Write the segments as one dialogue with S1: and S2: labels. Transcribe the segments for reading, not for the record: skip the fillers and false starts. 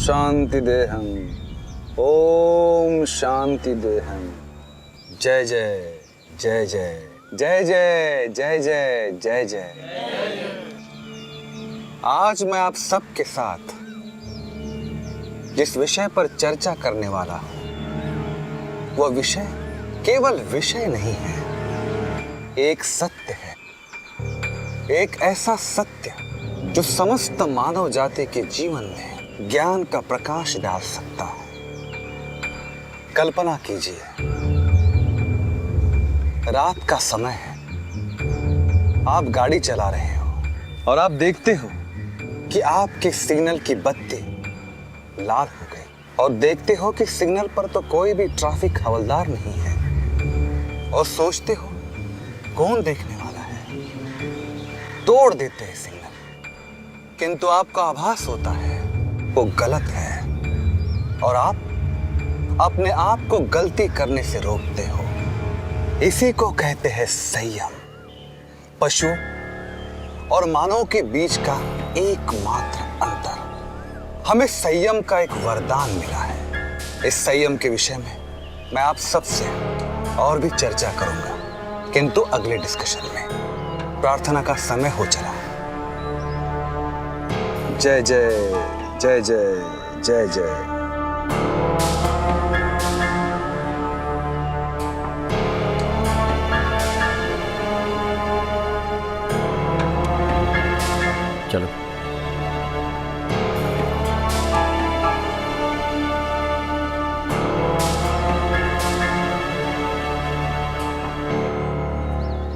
S1: शांति देहम, ओम शांति देहम। जय जय जय जय जय जय जय जय जय जय। आज मैं आप सबके साथ जिस विषय पर चर्चा करने वाला हूं वह विषय केवल विषय नहीं है, एक सत्य है। एक ऐसा सत्य जो समस्त मानव जाति के जीवन में ज्ञान का प्रकाश डाल सकता है। कल्पना कीजिए, रात का समय है, आप गाड़ी चला रहे हो और आप देखते हो कि आपके सिग्नल की बत्ती लाल हो गई और देखते हो कि सिग्नल पर तो कोई भी ट्रैफिक हवलदार नहीं है और सोचते हो कौन देखने वाला है, तोड़ देते हैं सिग्नल। किंतु आपका आभास होता है वो गलत है और आप अपने आप को गलती करने से रोकते हो। इसी को कहते हैं संयम। पशु और मानव के बीच का एकमात्र अंतर, हमें संयम का एक वरदान मिला है। इस संयम के विषय में मैं आप सबसे और भी चर्चा करूंगा, किंतु अगले डिस्कशन में। प्रार्थना का समय हो चला। जय जय जय जय जय जय।
S2: चलो।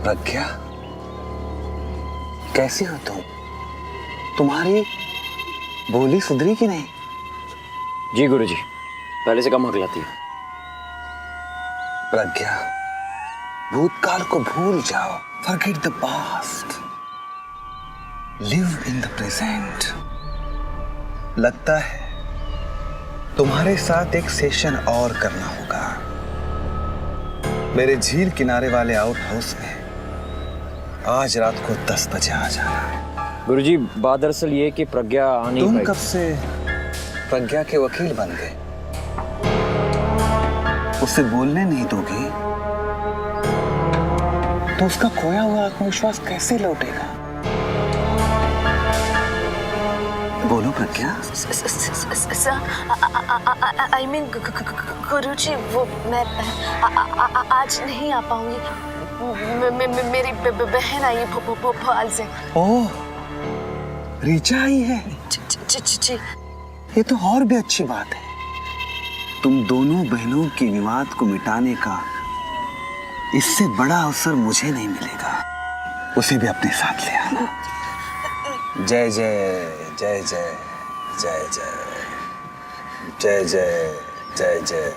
S1: प्रज्ञा, कैसी हो तुम? तुम्हारी बोली सुधरी कि नहीं?
S2: जी गुरुजी, पहले से कम हकलाती है।
S1: प्रज्ञा, भूतकाल को भूल जाओ। Forget the past. Live in the present. लगता है तुम्हारे साथ एक सेशन और करना होगा। मेरे झील किनारे वाले आउट हाउस में आज रात को 10 बजे आ जाना।
S2: गुरुजी, बात दरअसल ये कि प्रज्ञा आनी
S1: तुम
S2: पड़ेगी।
S1: कब से प्रज्ञा के वकील बन गए? उसे बोलने नहीं दोगी तो उसका खोया हुआ आत्मविश्वास कैसे लौटेगा? बोलो प्रज्ञा।
S3: आई मीन गुरुजी, वो मैं आज नहीं आ पाऊंगी। मेरी बहन आई भोपाल से।
S1: ओह, रीचा आई है?
S3: जी।
S1: ये तो और भी अच्छी बात है। तुम दोनों बहनों के विवाद को मिटाने का इससे बड़ा अवसर मुझे नहीं मिलेगा। उसे भी अपने साथ ले आना। जय जय जय जय जय जय जय जय जय जय।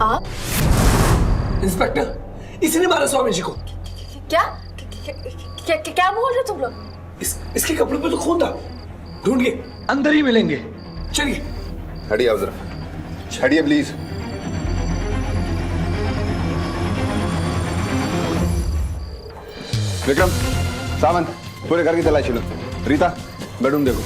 S3: आप?
S4: इंस्पेक्टर, इसने मारा स्वामी जी को।
S3: क्या क्या बोल रहे तुम लोग?
S4: इसके कपड़ों पे तो खून था। ढूंढिए, अंदर ही मिलेंगे। चलिए।
S5: हटिए आप जरा, हटिए प्लीज। विक्रम, सावंत, पूरे घर की तलाशी लो। रीता, बेडरूम देखो।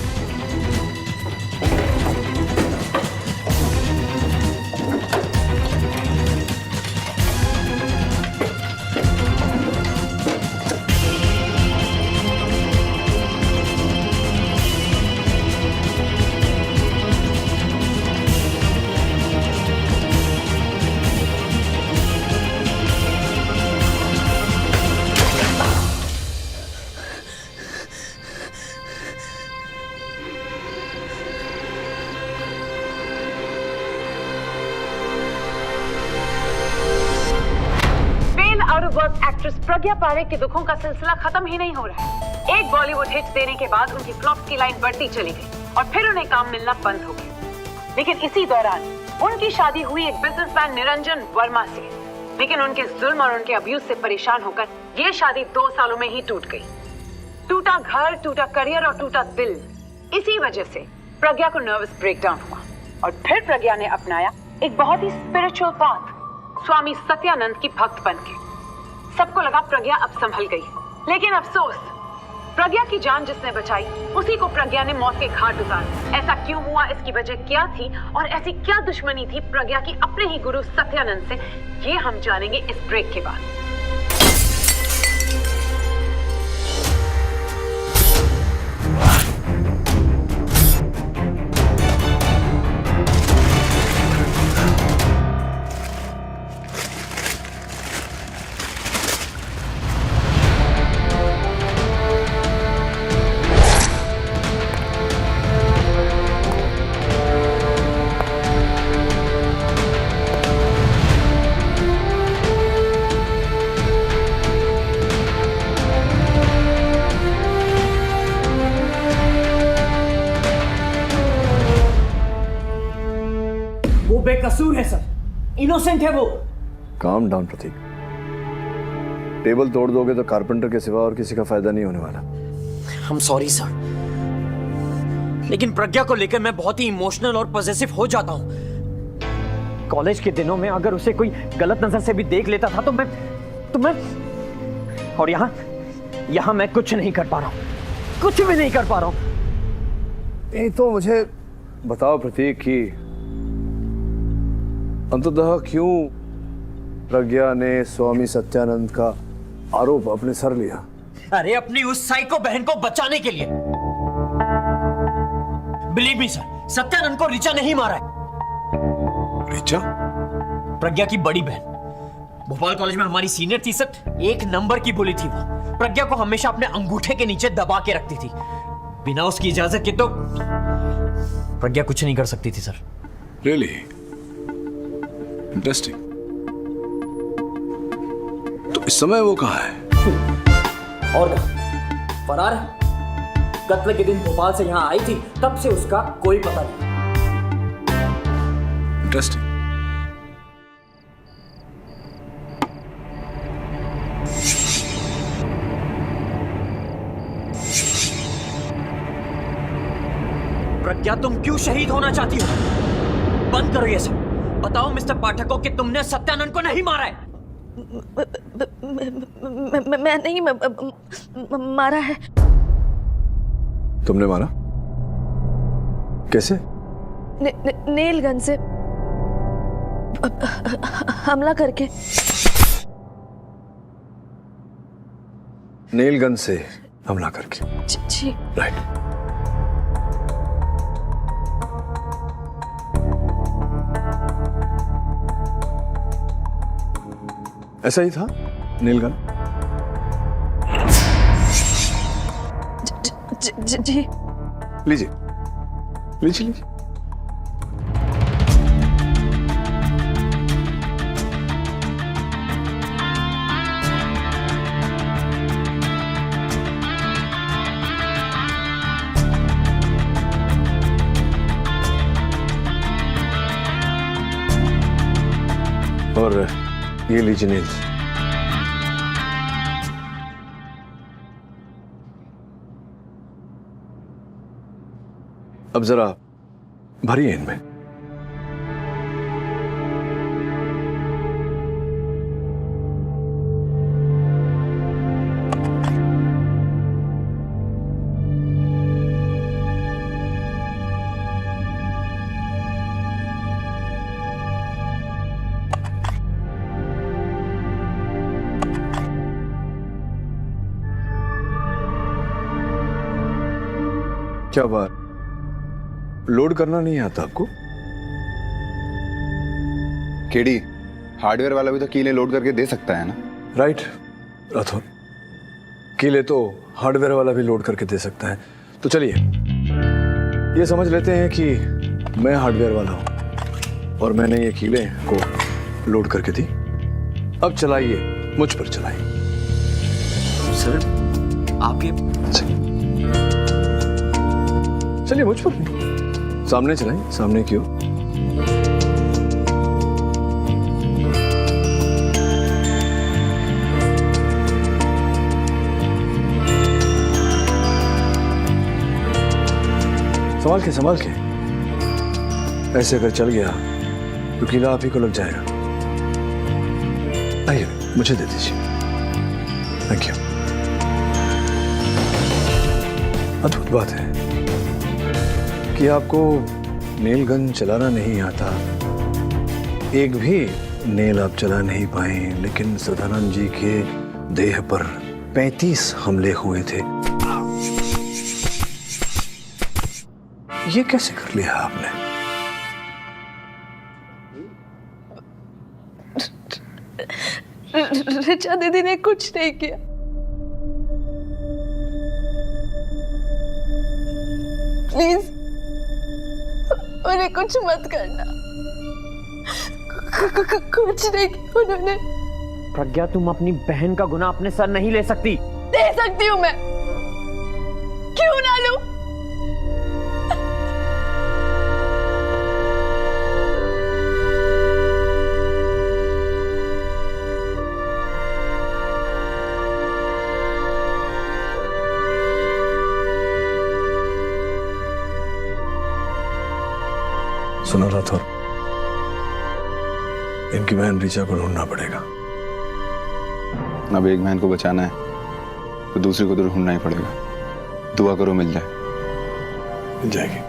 S6: आउट ऑफ वर्क एक्ट्रेस प्रज्ञा पारेख के दुखों का सिलसिला खत्म ही नहीं हो रहा है। एक बॉलीवुड हिट देने के बाद उनकी फ्लॉप्स की लाइन बढ़ती चली गई और फिर उन्हें काम मिलना बंद हो गया। लेकिन इसी दौरान उनकी शादी हुई एक बिजनेसमैन निरंजन वर्मा से। लेकिन उनके जुल्म और उनके अब्यूज से परेशान होकर ये शादी 2 सालों में ही टूट गई। टूटा घर, टूटा करियर और टूटा दिल। इसी वजह से प्रज्ञा को नर्वस ब्रेकडाउन हुआ और फिर प्रज्ञा ने अपनाया एक बहुत ही स्पिरिचुअल पाथ, स्वामी सत्यानंद की भक्त बनके। सबको लगा प्रज्ञा अब संभल गई, लेकिन अफसोस, प्रज्ञा की जान जिसने बचाई उसी को प्रज्ञा ने मौत के घाट उतारा। ऐसा क्यों हुआ, इसकी वजह क्या थी और ऐसी क्या दुश्मनी थी प्रज्ञा की अपने ही गुरु सत्यानंद से, ये हम जानेंगे इस ब्रेक के बाद।
S7: बेकसूर है सर, इनोसेंट है वो।
S8: काम डाउन प्रतीक। टेबल तोड़ दोगे तो कारपेंटर के सिवा और किसी का फायदा नहीं होने वाला।
S7: I'm sorry सर, लेकिन प्रज्ञा को लेकर मैं बहुत ही इमोशनल और पॉजेसिव हो जाता हूँ। कॉलेज के दिनों में अगर उसे कोई गलत नजर से भी देख लेता था तो मैं और यहाँ मैं कुछ नहीं कर पा रहा हूँ, कुछ भी नहीं कर पा रहा हूँ।
S8: ये तो मुझे बताओ प्रतीक कि अंततः क्यों प्रज्ञा ने स्वामी सत्यानंद का आरोप अपने सर लिया?
S7: अरे अपनी उस साइको बहन को बचाने के लिए। बिलीव मी सर, सत्यानंद को ऋचा नहीं मारा है।
S8: ऋचा?
S7: प्रज्ञा की बड़ी बहन, भोपाल कॉलेज में हमारी सीनियर थी सर। 1 नंबर की बुली थी वो। प्रज्ञा को हमेशा अपने अंगूठे के नीचे दबा के रखती थी। बिना उसकी इजाजत के तो प्रज्ञा कुछ नहीं कर सकती थी सर।
S8: Really interesting. तो इस समय वो कहाँ है?
S7: और कहाँ? फरार है। कत्ल के दिन भोपाल से यहाँ आई थी, तब से उसका कोई पता नहीं।
S8: इंटरेस्टिंग।
S7: प्रज्ञा, तुम क्यों शहीद होना चाहती हो? बंद करो ये सब। बताओ मिस्टर पाठक को कि तुमने सत्यानंद को नहीं मारा है।
S3: मैं नहीं मारा है।
S8: तुमने मारा? कैसे?
S3: नेल गन से हमला करके।
S8: नेल गन से हमला करके?
S3: जी।
S8: राइट। ऐसा ही था नेल गन?
S3: जी।
S8: लीजिए लीजिए लीजिए। और ये लीजिए नील्स। अब जरा भरिए इनमें। क्या बात, लोड करना नहीं आता आपको?
S5: केडी, हार्डवेयर वाला भी तो कीलें लोड करके दे सकता है ना?
S8: राइट राठौर, कीले तो हार्डवेयर वाला भी लोड करके दे सकता है। तो चलिए ये समझ लेते हैं कि मैं हार्डवेयर वाला हूं और मैंने ये कीले को लोड करके दी। अब चलाइए, मुझ पर चलाइए।
S7: सर आपके
S8: चलिए मुझ पर, सामने चलाएं, सामने की ओर। संभाल के ऐसे अगर चल गया तो कीला आप ही को लग जाएगा। आइए मुझे दे दीजिए। Thank you. अद्भुत बात है कि आपको नेल गन चलाना नहीं आता, एक भी नेल आप चला नहीं पाए, लेकिन सदानंद जी के देह पर 35 हमले हुए थे। ये कैसे कर लिया आपने?
S3: ऋचा दीदी ने कुछ नहीं किया। प्लीज उन्हें कुछ मत करना। कुछ नहीं किया उन्होंने।
S7: प्रज्ञा, तुम अपनी बहन का गुनाह अपने सर नहीं ले सकती।
S3: दे सकती हूँ मैं, क्यों ना लूं?
S8: सुनो राठौर, इनकी बहन ऋचा को ढूंढना पड़ेगा।
S5: अब एक बहन को बचाना है तो दूसरी को तो ढूंढना ही पड़ेगा। दुआ करो मिल जाए।
S8: मिल जाएगी।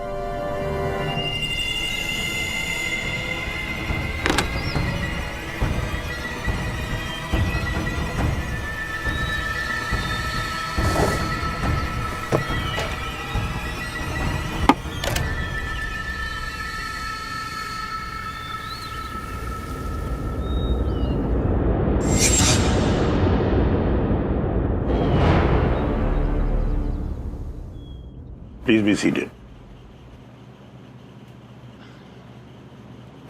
S9: Please be seated.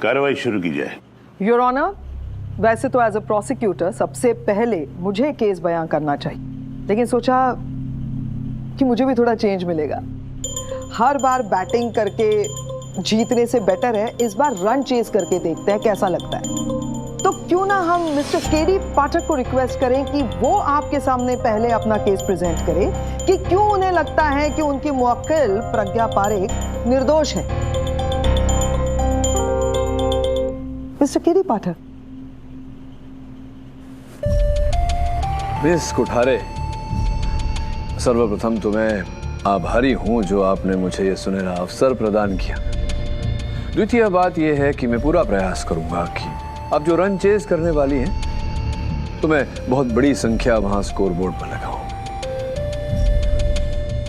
S9: कार्रवाई शुरू की जाए।
S10: योर ऑनर, वैसे तो एज अ प्रोसिक्यूटर सबसे पहले मुझे केस बयां करना चाहिए, लेकिन सोचा कि मुझे भी थोड़ा चेंज मिलेगा। हर बार बैटिंग करके जीतने से बेटर है इस बार रन चेस करके देखते हैं कैसा लगता है। तो क्यों ना हम मिस्टर केडी पाठक को रिक्वेस्ट करें कि वो आपके सामने पहले अपना केस प्रेजेंट करें कि क्यों उन्हें लगता है कि उनकी मुवक्किल प्रज्ञा पारेख निर्दोष है। मिस्टर केडी पाठक।
S8: मिस कुठारे, सर्वप्रथम तो मैं आभारी हूं जो आपने मुझे यह सुनहरा अवसर प्रदान किया। द्वितीय बात यह है कि मैं पूरा प्रयास करूंगा कि आप जो रन चेस करने वाली हैं तो मैं बहुत बड़ी संख्या वहां स्कोर बोर्ड पर लगाऊं।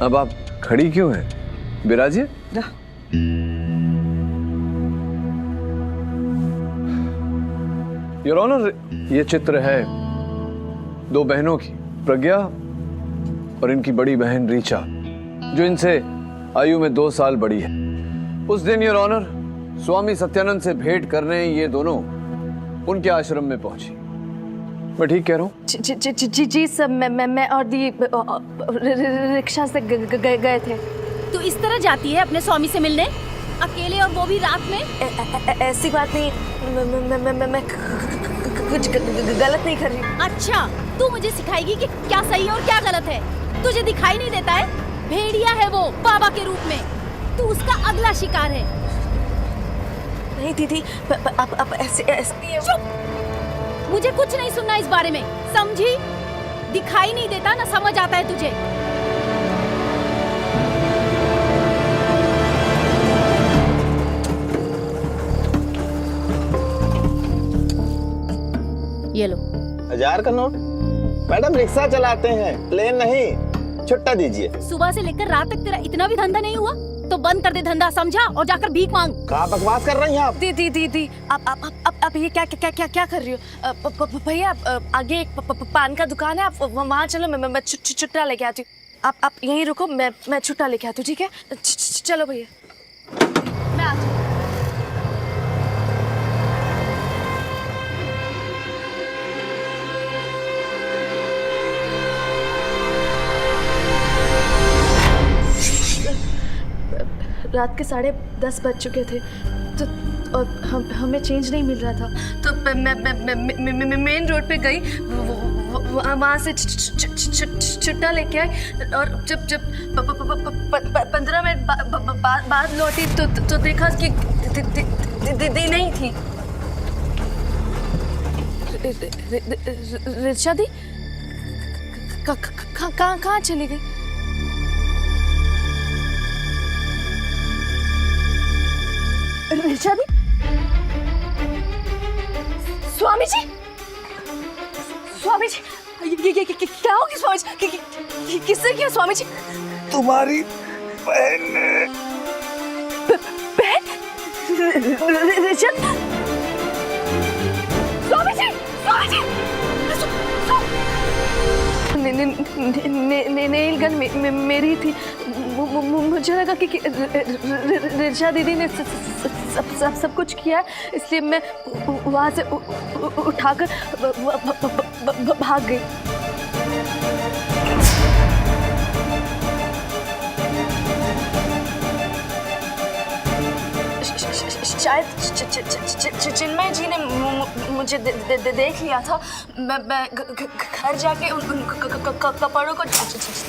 S8: अब आप खड़ी क्यों हैं? बिराजिए। योर ऑनर, ये चित्र है दो बहनों की, प्रज्ञा और इनकी बड़ी बहन ऋचा, जो इनसे आयु में 2 साल बड़ी है। उस दिन योर ऑनर स्वामी सत्यानंद से भेंट करने ये दोनों उनके आश्रम में पहुंची। मैं ठीक कह रहा हूँ?
S3: जी सर, मैं और दी रिक्शा से गए थे।
S11: तो इस तरह जाती है अपने स्वामी से मिलने अकेले, और वो भी रात में?
S3: ऐसी बात नहीं, मैं कुछ गलत नहीं कर रही।
S11: अच्छा, तू मुझे सिखाएगी कि क्या सही और क्या गलत है? तुझे दिखाई नहीं देता है? भेड़िया है वो बाबा के रूप में, तू उसका अगला शिकार है।
S3: नहीं दीदी, अब ऐसे नहीं है।
S11: चुप! मुझे कुछ नहीं सुनना इस बारे में, समझी? दिखाई नहीं देता ना समझ आता है तुझे। ये लो।
S1: 1000 का नोट? मैडम रिक्शा चलाते हैं, प्लेन नहीं। छुट्टा दीजिए।
S11: सुबह से लेकर रात तक तेरा इतना भी धंधा नहीं हुआ तो बंद कर दे धंधा, समझा? और जाकर भीख मांग।
S1: क्या बकवास कर रही हैं आप?
S3: दीदी आप ये क्या कर रही हो? भैया आगे एक पान का दुकान है, आप वहाँ चलो, मैं छुट्टा लेके आती हूँ। आप यहीं रुको, मैं छुट्टा लेके आती हूँ, ठीक है? चलो भैया, मैं आती हूँ। रात के 10:30 बज चुके थे तो और हमें चेंज नहीं मिल रहा था, तो मैं मेन रोड पे गई, वहाँ से छुट्टा लेके आई, और जब 15 मिनट बाद लौटी तो देखा कि दी नहीं थी। रिचा दी कहाँ चली गई? रिचा दी? स्वामी जी, ये क्या होगी स्वामी जी? किसने किया स्वामी जी?
S1: तुम्हारी बहन ने।
S3: बहन? रिचा? स्वामी जी, नेल गन मेरी थी, मुझे लगा कि रिचा दीदी ने सब कुछ किया, इसलिए मैं वहाँ से उठाकर भाग गई। शायद चिन्मय जी ने मुझे देख लिया था। मैं घर जाके उन कपड़ों को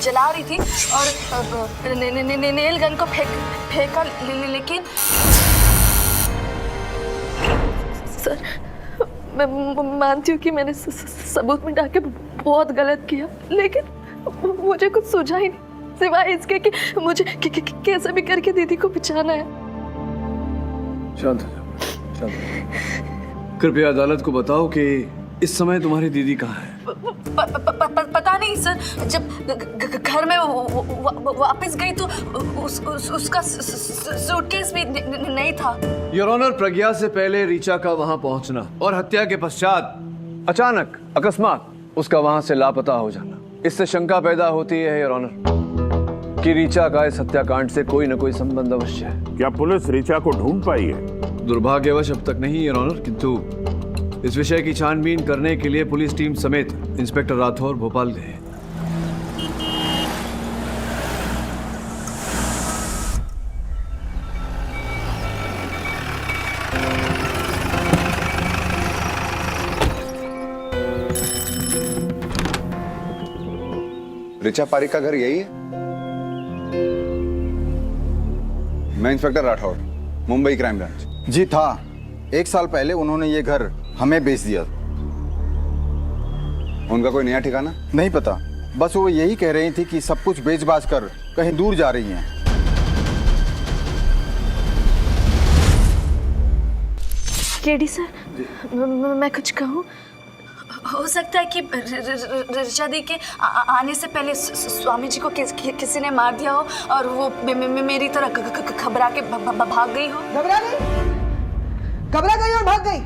S3: जला रही थी और नेल गन को फेंका, लेकिन सर मैं मानती हूँ कि मैंने सबूत मिटा के बहुत गलत किया, लेकिन मुझे कुछ सूझा ही नहीं सिवाय इसके कि मुझे कैसे भी करके दीदी को बचाना है।
S8: शांत हो जाओ। कृपया अदालत को बताओ कि इस समय तुम्हारी दीदी कहाँ है?
S3: पता नहीं सर, जब घर में वापस गई तो उसका सूटकेस भी नहीं था।
S8: योर ऑनर, प्रज्ञा से पहले रीचा का वहां पहुंचना और हत्या के पश्चात अचानक अकस्मात उसका वहां से लापता हो जाना, इससे शंका पैदा होती है योर ऑनर कि रीचा का इस हत्याकांड से कोई न कोई संबंध अवश्य है।
S9: क्या पुलिस रीचा को ढूंढ पाई है?
S8: दुर्भाग्यवश अब तक नहीं योर ऑनर, किंतु इस विषय की छानबीन करने के लिए पुलिस टीम समेत इंस्पेक्टर राठौर भोपाल गए।
S5: ऋचा पारिक का घर यही है? मैं inspector Rathore, Mumbai crime branch.
S12: जी था। 1 साल पहले उन्होंने ये घर हमें बेच दिया।
S5: उनका कोई नया ठिकाना?
S12: नहीं पता, बस वो यही कह रही थी कि सब कुछ बेच बाच कर कहीं दूर जा रही हैं।
S3: केडी सर, मैं कुछ कहूँ? हो सकता है कि ऋचा दी के आने से पहले स्वामी जी को किसी ने मार दिया हो और वो मेरी तरह घबरा के भाग गई हो।
S10: घबरा गई और भाग गई,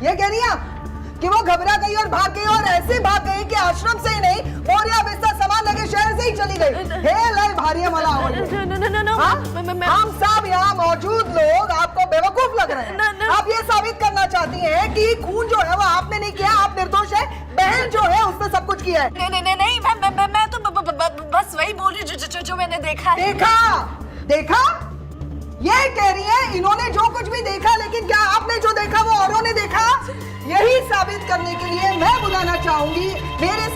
S10: ये कह रही हैं आप कि वो घबरा गई और भाग गई, और ऐसे भाग गई कि आश्रम से ही नहीं मोरिया बिस्तर सामान लगे शहर से ही चली गई। हे लाई भारी मला, हम सब यहाँ मौजूद लोग आपको बेवकूफ लग रहे हैं। आप ये साबित करना चाहती हैं कि खून जो है वो आपने नहीं किया, आप निर्दोष है, बहन जो है उसने सब कुछ किया है।
S3: नहीं, मैं तो बस वही बोल रही जो मैंने देखा है।
S10: देखा? ये कह रही है इन्होंने जो कुछ भी देखा, लेकिन क्या आपने जो देखा वो औरों ने देखा? यही साबित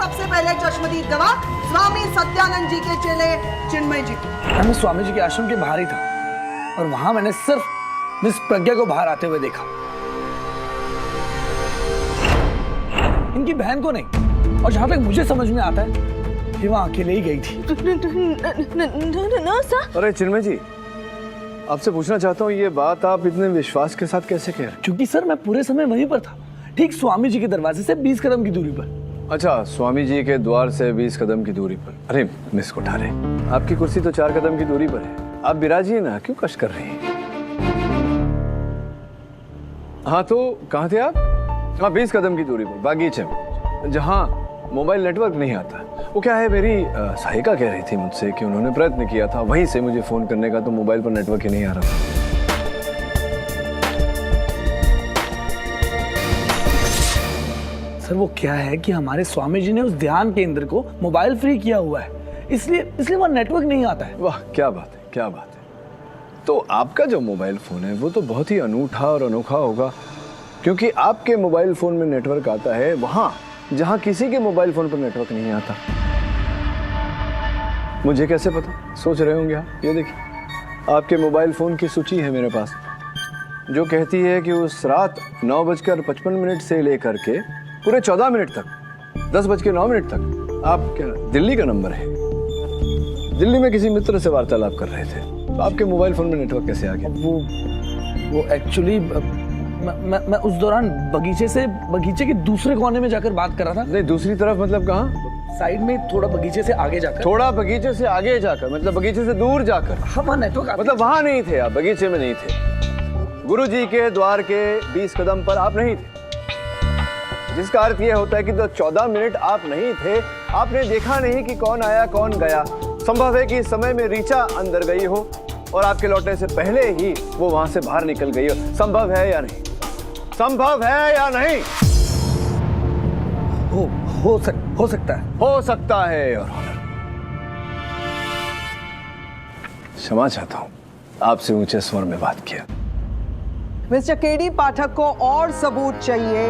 S10: सबसे पहले चश्मदीद गवाह स्वामी सत्यानंद जी के चेले चिन्मय जी को।
S4: मैं स्वामी जी के आश्रम के बाहर ही था और वहां मैंने सिर्फ मिस प्रज्ञा को बाहर आते हुए देखा, इनकी बहन को नहीं। और जहां तक मुझे समझ में आता है कि वहां अकेले ही गई थी।
S8: अरे चिन्मय जी, आपसे पूछना चाहता हूँ, ये बात आप इतने विश्वास के साथ कैसे कह रहे हैं?
S4: क्योंकि सर मैं पूरे समय वहीं पर था, ठीक स्वामी जी के दरवाजे से 20 कदम की दूरी पर।
S8: अच्छा, स्वामी जी के द्वार से 20 कदम की दूरी पर। अरे मिस कोठारे, आपकी कुर्सी तो 4 कदम की दूरी पर है, आप विराजिए ना, क्यों कष्ट कर रही हैं? हाँ तो कहाँ थे आप? हाँ 20 कदम की दूरी पर बागीचे में, जहाँ मोबाइल नेटवर्क नहीं आता। वो क्या है, मेरी सहायिका कह रही थी मुझसे कि उन्होंने प्रयत्न किया था वहीं से मुझे फोन करने का, तो मोबाइल पर नेटवर्क ही नहीं आ रहा था।
S4: सर वो क्या है कि हमारे स्वामी जी ने उस ध्यान केंद्र को मोबाइल फ्री किया हुआ है, इसलिए वहाँ नेटवर्क नहीं आता है।
S8: वाह क्या बात है, क्या बात है। तो आपका जो मोबाइल फोन है वो तो बहुत ही अनूठा और अनोखा होगा, क्योंकि आपके मोबाइल फोन में नेटवर्क आता है वहां जहां किसी के मोबाइल फोन पर नेटवर्क नहीं आता। मुझे कैसे पता? सोच रहे होंगे आप। ये देखिए, आपके मोबाइल फोन की सूची है मेरे पास, जो कहती है कि उस रात 9:55 से लेकर के पूरे 14 मिनट तक, 10:09 तक आप क्या दिल्ली का नंबर है, दिल्ली में किसी मित्र से वार्तालाप कर रहे थे, तो आपके मोबाइल फोन में नेटवर्क कैसे आ गया?
S4: वो एक्चुअली मैं उस दौरान बगीचे के दूसरे कोने में जाकर बात कर रहा था।
S8: नहीं, दूसरी तरफ मतलब कहाँ?
S4: साइड में, थोड़ा बगीचे से आगे जाकर।
S8: थोड़ा बगीचे से आगे जाकर मतलब बगीचे से दूर जाकर?
S4: हाँ वहाँ नेटवर्क,
S8: मतलब वहां नहीं थे आप, बगीचे में नहीं थे, गुरुजी के द्वार के 20 कदम पर आप नहीं थे, जिसका अर्थ यह होता है कि तो 14 मिनट आप नहीं थे, आपने देखा नहीं कि कौन आया कौन गया। संभव है कि इस समय में रीचा अंदर गई हो और आपके लौटने से पहले ही वो वहां से बाहर निकल गई हो। संभव है या नहीं? संभव है या नहीं?
S4: हो सकता है।
S8: हो सकता है। और क्षमा चाहता हूं, आपसे ऊंचे स्वर में बात किया।
S10: मिस्टर केडी पाठक को और सबूत चाहिए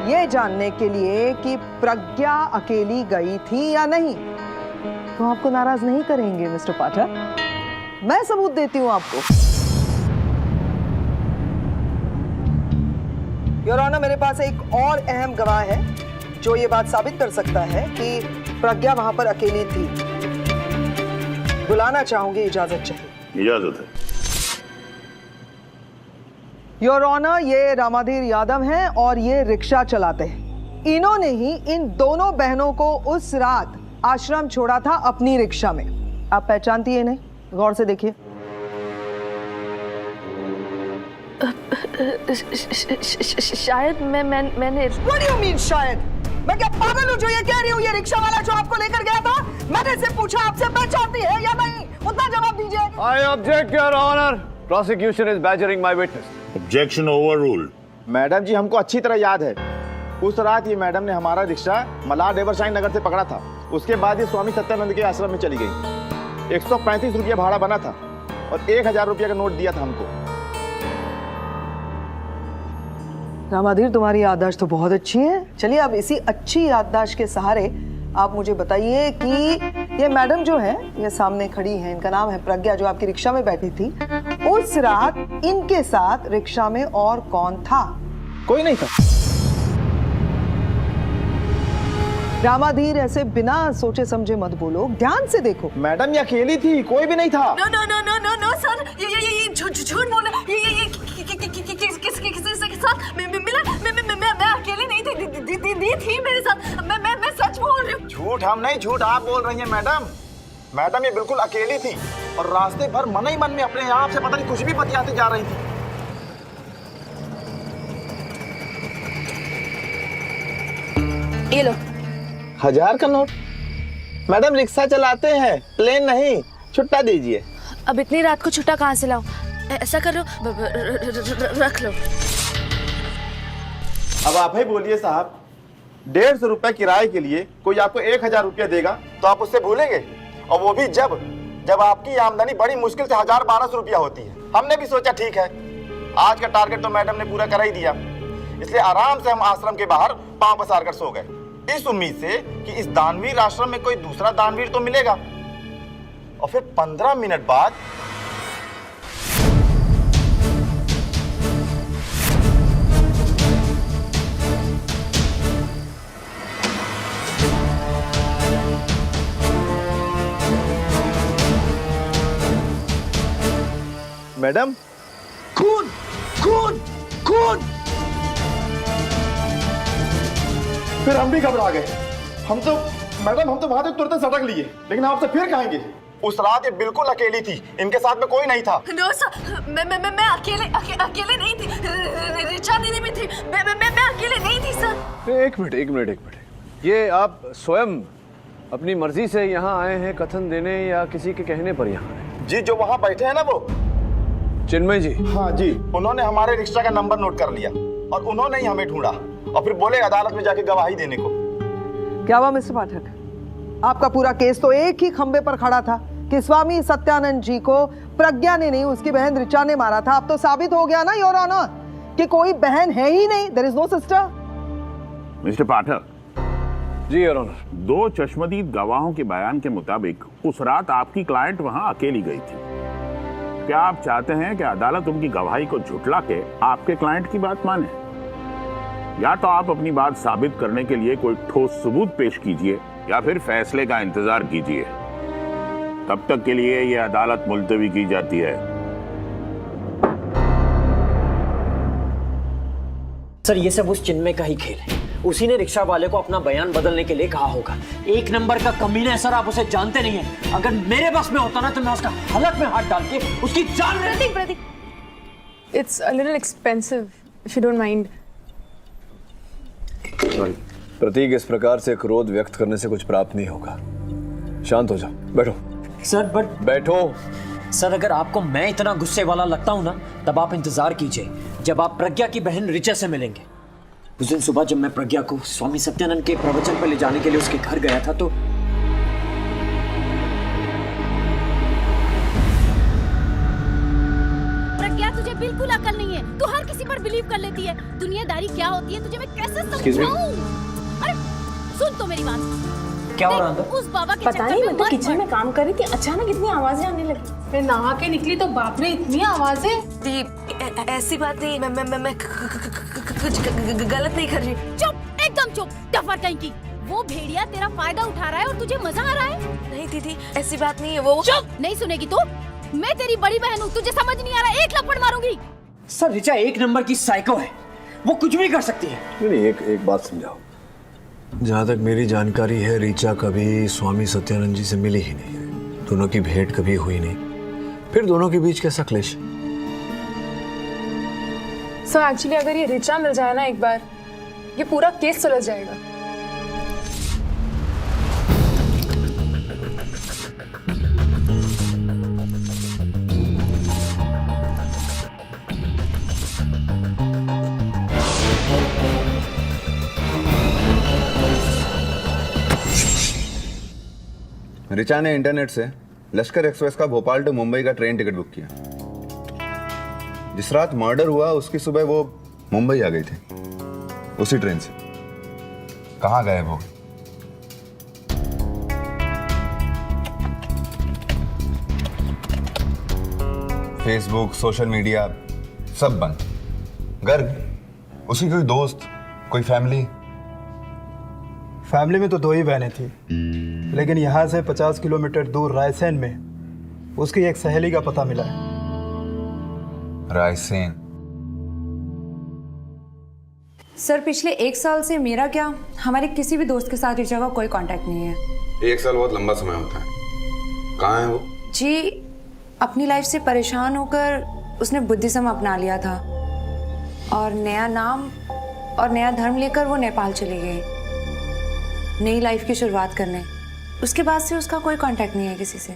S10: ये जानने के लिए कि प्रज्ञा अकेली गई थी या नहीं, तो आपको नाराज नहीं करेंगे मिस्टर पाठक? मैं सबूत देती हूं आपको। योर ऑनर, मेरे पास एक और अहम गवाह है जो ये बात साबित कर सकता है कि प्रज्ञा वहां पर अकेली थी। बुलाना चाहूंगी, इजाजत चाहिए।
S9: इजाजत है।
S10: योर ऑनर, ये रामाधीर यादव हैं और ये रिक्शा चलाते हैं। इन्होंने ही इन दोनों बहनों को उस रात आश्रम छोड़ा था अपनी रिक्शा में। आप पहचानती है नहीं? गौर से देखिए।
S3: शायद मैंने
S10: What do you mean शायद? मैं क्या पागल हूँ जो ये कह रही हूँ? ये रिक्शा वाला जो आपको लेकर गया था, मैंने से पूछा आपसे पहचानती है या नहीं, उतना जवाब दीजिए।
S8: I object, Your Honor. Prosecution is badgering my witness.
S9: Objection overruled.
S12: Madam ji, हमको अच्छी तरह याद है, उस रात ये मैडम ने हमारा रिक्शा मलार डेवरसाइन नगर से पकड़ा था। उसके बाद ये स्वामी सत्यानंद के आश्रम में चली गई। 135 रुपया भाड़ा बना था और 1000 रुपया का नोट दिया था हमको।
S10: रामाधीर, तुम्हारी याददाश्त तो बहुत अच्छी है। चलिए अब इसी अच्छी याददाश्त के सहारे आप मुझे बताइए कि ये मैडम जो है, ये सामने खड़ी है, इनका नाम है प्रज्ञा, जो आपकी रिक्शा में बैठी थी, उस रात इनके साथ रिक्शा में और कौन था?
S12: कोई नहीं था।
S10: रामाधीर, ऐसे बिना सोचे समझे मत बोलो, ध्यान से देखो।
S12: मैडम ये अकेली थी, कोई भी नहीं था।
S3: नो सर, ये झूठ बोल रहे हैं। ये किसी के साथ मिला? मैं अकेले नहीं थी, दीदी थी मेरे साथ। मैं सच बोल रही हूँ।
S12: झूठ हम नहीं, झूठ आप बोल रही हैं मैडम। मैडम ये बिल्कुल अकेली थी और रास्ते भर मन ही मन में अपने आप से पता नहीं कुछ भी बतियाती जा रही थी।
S3: ये लो
S12: 1000 का नोट। मैडम रिक्शा चलाते हैं, प्लेन नहीं, छुट्टा दीजिए।
S3: अब इतनी रात को छुट्टा कहाँ से लाऊं? ऐसा करो, रख लो।
S12: अब आप ही बोलिए साहब, 150 रुपए किराए के लिए कोई आपको 1000 रुपया देगा तो आप उससे भूलेंगे? और वो भी जब आपकी आमदनी बड़ी मुश्किल से 1000-1200 रुपया होती है। हमने भी सोचा ठीक है, आज का टारगेट तो मैडम ने पूरा करा ही दिया, इसलिए आराम से हम आश्रम के बाहर पांव पसार कर सो गए। इस उम्मीद से कि इस दानवीर आश्रम में कोई दूसरा दानवीर तो मिलेगा। और फिर 15 मिनट बाद
S4: मैडम, खून खून खून।
S12: फिर हम भी घबरा गए। हम तो वहां तक तुरंत सड़क लिए, लेकिन आपसे फिर कहेंगे। उस रात ये बिल्कुल अकेली थी, इनके साथ में कोई नहीं था।
S3: नो सर, मैं अकेले नहीं थी। रिचा दीदी भी थी। मैं अकेले नहीं थी सर।
S8: एक मिनट। ये आप स्वयं अपनी मर्जी से यहाँ आए हैं कथन देने या किसी के कहने पर यहाँ आए?
S12: जी, जो वहां बैठे हैं ना वो
S8: चिन्मय जी।
S12: हाँ जी, उन्होंने हमारे रिक्शा का नंबर नोट कर लिया और उन्होंने ही हमें ढूंढा और फिर बोले अदालत में जाके गवाही देने को।
S10: क्या हुआ मिस्टर पाठक, आपका पूरा केस तो एक ही खंबे पर खड़ा था कि स्वामी सत्यानंद जी को प्रज्ञा ने नहीं, उसकी बहन ऋचा ने मारा था। अब तो साबित हो गया ना योर ऑनर कि कोई बहन है ही नहीं, there is no sister.
S9: Mister Pathak.
S8: जी योर ऑनर।
S9: 2 चश्मदीद गवाहों के बयान के मुताबिक उस रात आपकी क्लाइंट वहां अकेली गई थी। क्या आप चाहते हैं कि अदालत उनकी गवाही को झुठला के आपके क्लाइंट की बात माने? या तो आप अपनी बात साबित करने के लिए कोई ठोस सबूत पेश कीजिए या फिर फैसले का इंतजार कीजिए। तब तक के लिए यह अदालत मुलतवी की जाती है।
S7: सर, ये सब उस चिन्मय का ही खेल है। उसी ने रिक्शा वाले को अपना बयान बदलने के लिए कहा होगा। 1 नंबर का कमीना है सर, आप उसे जानते नहीं हैं। अगर मेरे बस में होता ना तो मैं उसका हलक में हाथ डाल के उसकी जान ले।
S3: प्रतीक, it's a little expensive if you don't mind.
S8: प्रतीक, इस प्रकार से क्रोध व्यक्त करने से कुछ प्राप्त नहीं होगा। शांत हो जाओ, बैठो।
S7: सर बट
S8: बैठो।
S7: सर, अगर आपको मैं इतना गुस्से वाला लगता हूं ना, तब आप इंतजार कीजिए जब आप प्रज्ञा की बहन ऋचा से मिलेंगे। उस दिन सुबह जब मैं प्रज्ञा को स्वामी सत्यानंद के प्रवचन पर ले जाने के लिए उसके घर गया था तो
S11: प्रज्ञा, तुझे बिल्कुल अकल नहीं है। तू हर किसी पर बिलीव कर लेती है। दुनियादारी क्या होती है तुझे मैं कैसे समझाऊं? अरे सुन तो मेरी बात।
S7: क्या हो रहा है?
S11: उस बाबा के
S13: पता नहीं, मैं तो किचन में काम कर रही थी, अचानक इतनी आवाजें आने लगी। मैं नहा के निकली तो बाप रे इतनी आवाजें।
S3: ऐसी बात नहीं, मैं कुछ गलत नहीं कर रही।
S11: चुप, एकदम चुप, टफर कहीं की। वो भेड़िया तेरा फायदा उठा रहा है और तुझे मजा आ रहा है।
S3: नहीं दीदी, ऐसी बात नहीं है। वो
S11: चुप, नहीं सुनेगी तू। मैं तेरी बड़ी बहन हूँ, तुझे समझ नहीं आ रहा। एक लपड़ मारूंगी।
S7: सर, ऋचा 1 नंबर की साइको है, वो कुछ भी कर सकती है।
S8: नहीं, एक बात समझाओ। जहाँ तक मेरी जानकारी है, ऋचा कभी स्वामी सत्यानंद जी से मिली ही नहीं है। दोनों की भेंट कभी हुई नहीं। फिर दोनों के बीच कैसा क्लेश?
S13: सो एक्चुअली अगर ये ऋचा मिल जाए ना एक बार, ये पूरा केस सुलझ जाएगा।
S5: ऋचा ने इंटरनेट से लश्कर एक्सप्रेस का भोपाल टू मुंबई का ट्रेन टिकट बुक किया। जिस रात मर्डर हुआ उसकी सुबह वो मुंबई आ गई थी उसी ट्रेन से। कहाँ गए वो? फेसबुक, सोशल मीडिया सब बंद। घर उसकी कोई दोस्त, कोई फैमिली?
S14: फैमिली में तो 2 ही बहनें थी, लेकिन यहाँ से 50 किलोमीटर दूर रायसेन में उसकी एक सहेली का पता मिला है।
S5: रायसेन?
S13: सर, पिछले 1 साल से मेरा क्या, हमारे किसी भी दोस्त के साथ ऋचा का कोई कांटेक्ट नहीं है।
S5: 1 साल बहुत लंबा समय होता है। कहाँ है वो?
S13: जी, अपनी लाइफ से परेशान होकर उसने बुद्धिज्म अपना लिया था और नया नाम और नया धर्म लेकर वो नेपाल चली गई नई लाइफ की शुरुआत करने। उसके बाद से उसका कोई कांटेक्ट नहीं है किसी से।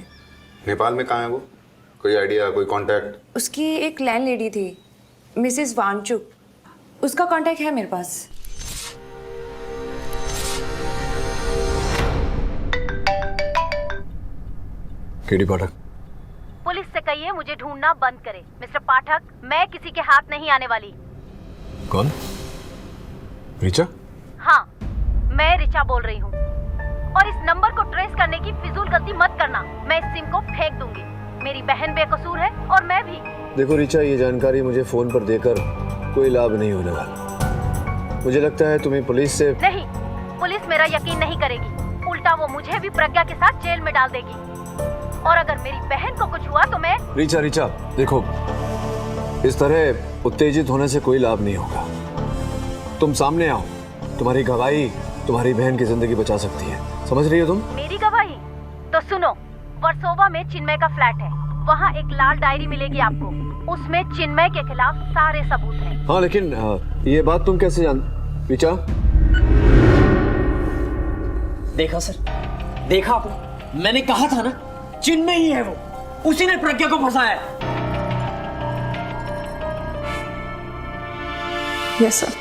S5: नेपाल में कहाँ है वो? कोई आइडिया, कोई कांटेक्ट?
S13: उसकी एक लैंड लेडी थी, मिसेस वांगचुक, उसका कांटेक्ट है मेरे पास।
S8: केडी पाठक,
S11: पुलिस से कहिए मुझे ढूंढना बंद करे। मिस्टर पाठक, मैं किसी के हाथ नहीं आने वाली।
S8: कौन? ऋचा?
S11: हाँ, मैं रिचा बोल रही हूँ और इस नंबर को ट्रेस करने की फिजूल गलती मत करना। मैं इस सिम को फेंक दूंगी। मेरी बहन बेकसूर है और मैं भी।
S8: देखो रिचा, ये जानकारी मुझे फोन पर देकर कोई लाभ नहीं होने वाला। मुझे लगता है तुम्हें पुलिस से
S11: नहीं, पुलिस मेरा यकीन नहीं करेगी। उल्टा वो मुझे भी प्रज्ञा के साथ जेल में डाल देगी और अगर मेरी बहन को कुछ हुआ तो मैं।
S8: रिचा देखो, इस तरह उत्तेजित होने से कोई लाभ नहीं होगा। तुम सामने आओ, तुम्हारी गवाही तुम्हारी बहन की जिंदगी बचा सकती है। समझ रही हो तुम?
S11: मेरी गवाही? तो सुनो, वर्सोवा में चिन्मय का फ्लैट है। वहाँ एक लाल डायरी मिलेगी आपको। उसमें चिन्मय के खिलाफ सारे सबूत हैं।
S8: हाँ, लेकिन ये बात तुम कैसे जान? रिचा,
S7: देखा सर, देखा आपने? मैंने कहा था ना, चिन्मय ही है वो। उसी ने प्रज्ञा को फंसाया है।
S15: Yes sir.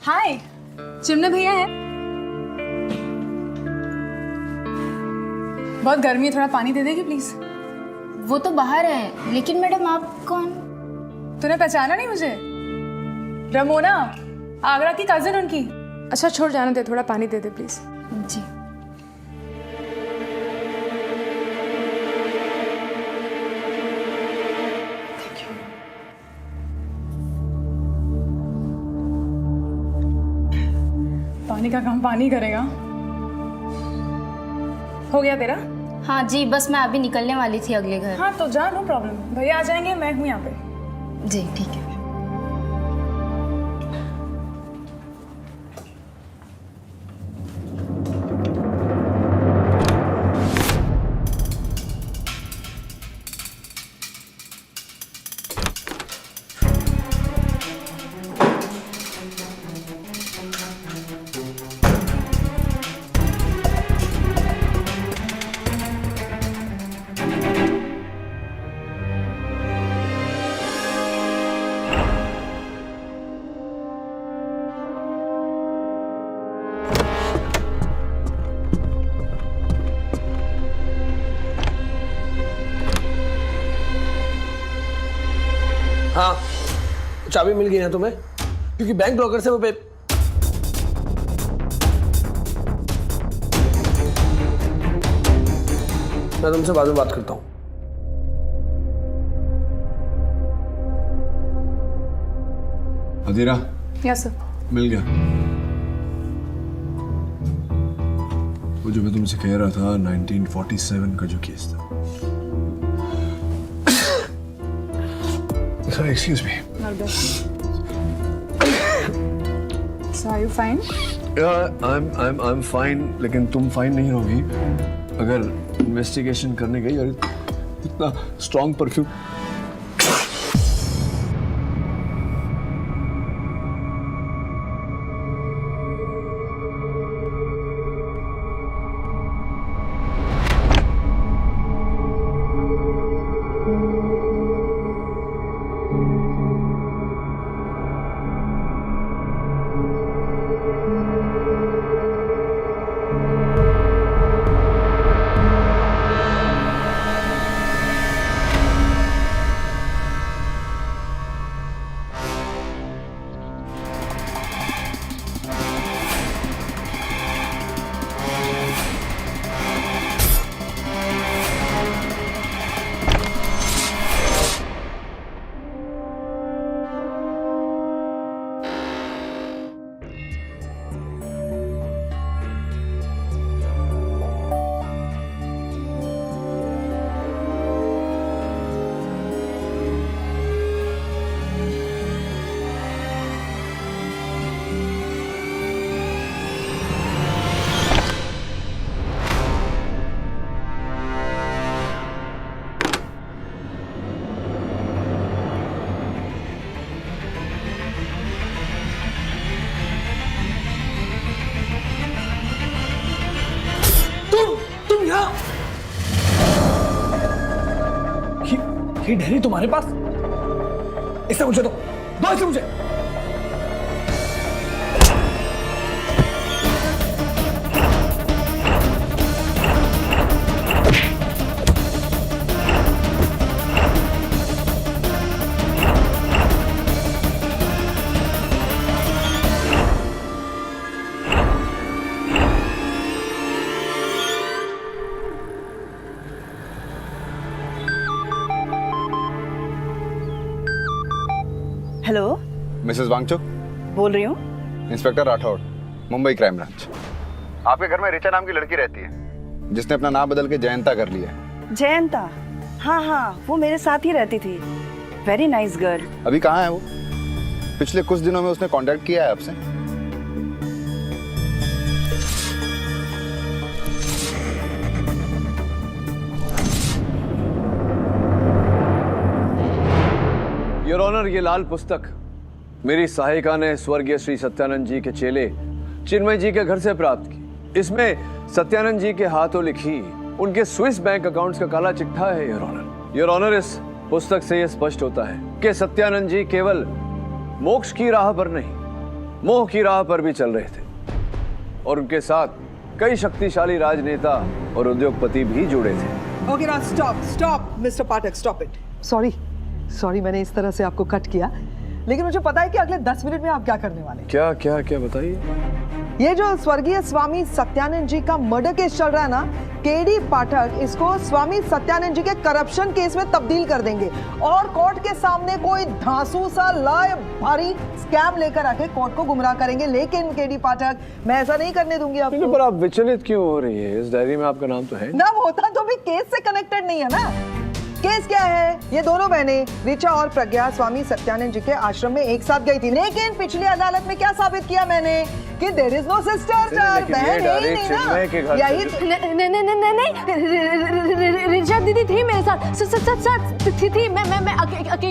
S15: हाय, चिन्मय भैया है? बहुत गर्मी है, थोड़ा पानी दे देगी प्लीज?
S16: वो तो बाहर है, लेकिन मैडम आप कौन?
S15: तूने पहचाना नहीं मुझे? रमोना, आगरा की कजिन उनकी। अच्छा छोड़, जाने दे, थोड़ा पानी दे दे प्लीज।
S16: जी।
S15: पानी का काम पानी करेगा। हो गया तेरा?
S16: हाँ जी, बस मैं अभी निकलने वाली थी अगले घर।
S15: हाँ तो जा, नो प्रॉब्लम। भैया आ जाएंगे, मैं हूँ यहाँ पे।
S16: जी ठीक है।
S4: हाँ, चाबी मिल गई ना तुम्हें? क्योंकि बैंक लॉकर से वो मैं तुमसे बाद में बात करता हूँ।
S8: अधीरा,
S15: यस सर।
S8: मिल गया वो जो मैं तुमसे कह रहा था, 1947 का जो केस था। Excuse me.
S15: So are you fine?
S8: Yeah, I'm fine. लेकिन तुम फाइन नहीं रहोगी अगर इन्वेस्टिगेशन करने गई और इतना स्ट्रॉन्ग परफ्यूम।
S4: ये डायरी तुम्हारे पास? इसे मुझे दो इसे मुझे।
S17: हेलो,
S5: मिसेस वांगचुक,
S17: बोल रही हूँ।
S5: Inspector Rathore, Mumbai crime branch. आपके घर में रिचा नाम की लड़की रहती है जिसने अपना नाम बदल के जयंता कर लिया है।
S17: जयंता? हाँ हाँ, वो मेरे साथ ही रहती थी। Very nice girl.
S5: अभी कहाँ है वो? पिछले कुछ दिनों में उसने कांटेक्ट किया है आपसे?
S8: योर ऑनर, ये लाल पुस्तक मेरी सहायिका ने स्वर्गीय श्री सत्यानंद जी के चेले चिन्मय जी के घर से प्राप्त की। इसमें सत्यानंद जी के हाथों लिखी उनके स्विस बैंक अकाउंट्स का काला चिट्ठा है योर ऑनर। योर ऑनर, इस पुस्तक से यह स्पष्ट होता है कि सत्यानंद जी केवल मोक्ष की राह पर नहीं, मोह की राह पर भी चल रहे थे और उनके साथ कई शक्तिशाली राजनेता और उद्योगपति भी जुड़े थे।
S10: Okay, now stop mister Pathak, stop it. Sorry मैंने इस तरह से आपको कट किया, लेकिन मुझे पता है कि अगले 10 मिनट में आप क्या करने वाले हैं।
S8: क्या क्या क्या बताइए।
S10: ये जो स्वर्गीय स्वामी सत्यानंद जी का मर्डर केस चल रहा है ना, केडी पाठक इसको स्वामी सत्यानंद जी के करप्शन केस में तब्दील कर देंगे और कोर्ट के सामने कोई धांसू सा लाए भारी स्कैम लेकर आके कोर्ट को गुमराह करेंगे। लेकिन केडी पाठक, मैं ऐसा नहीं करने दूंगी आपको।
S8: पर आप विचलित क्यों हो रही है? इस डायरी में आपका नाम तो है।
S10: नाम होता तो भी केस से कनेक्टेड नहीं है ना। केस क्या है? ये दोनों बहनें रिचा और प्रज्ञा स्वामी सत्यानंद जी के आश्रम में एक साथ गई थी, लेकिन पिछली अदालत में क्या साबित किया मैंने कि देयर इज नो सिस्टर। बहन है ही नहीं ना। यही
S3: नहीं, रिचा दीदी थी मेरे साथ, थी। मैं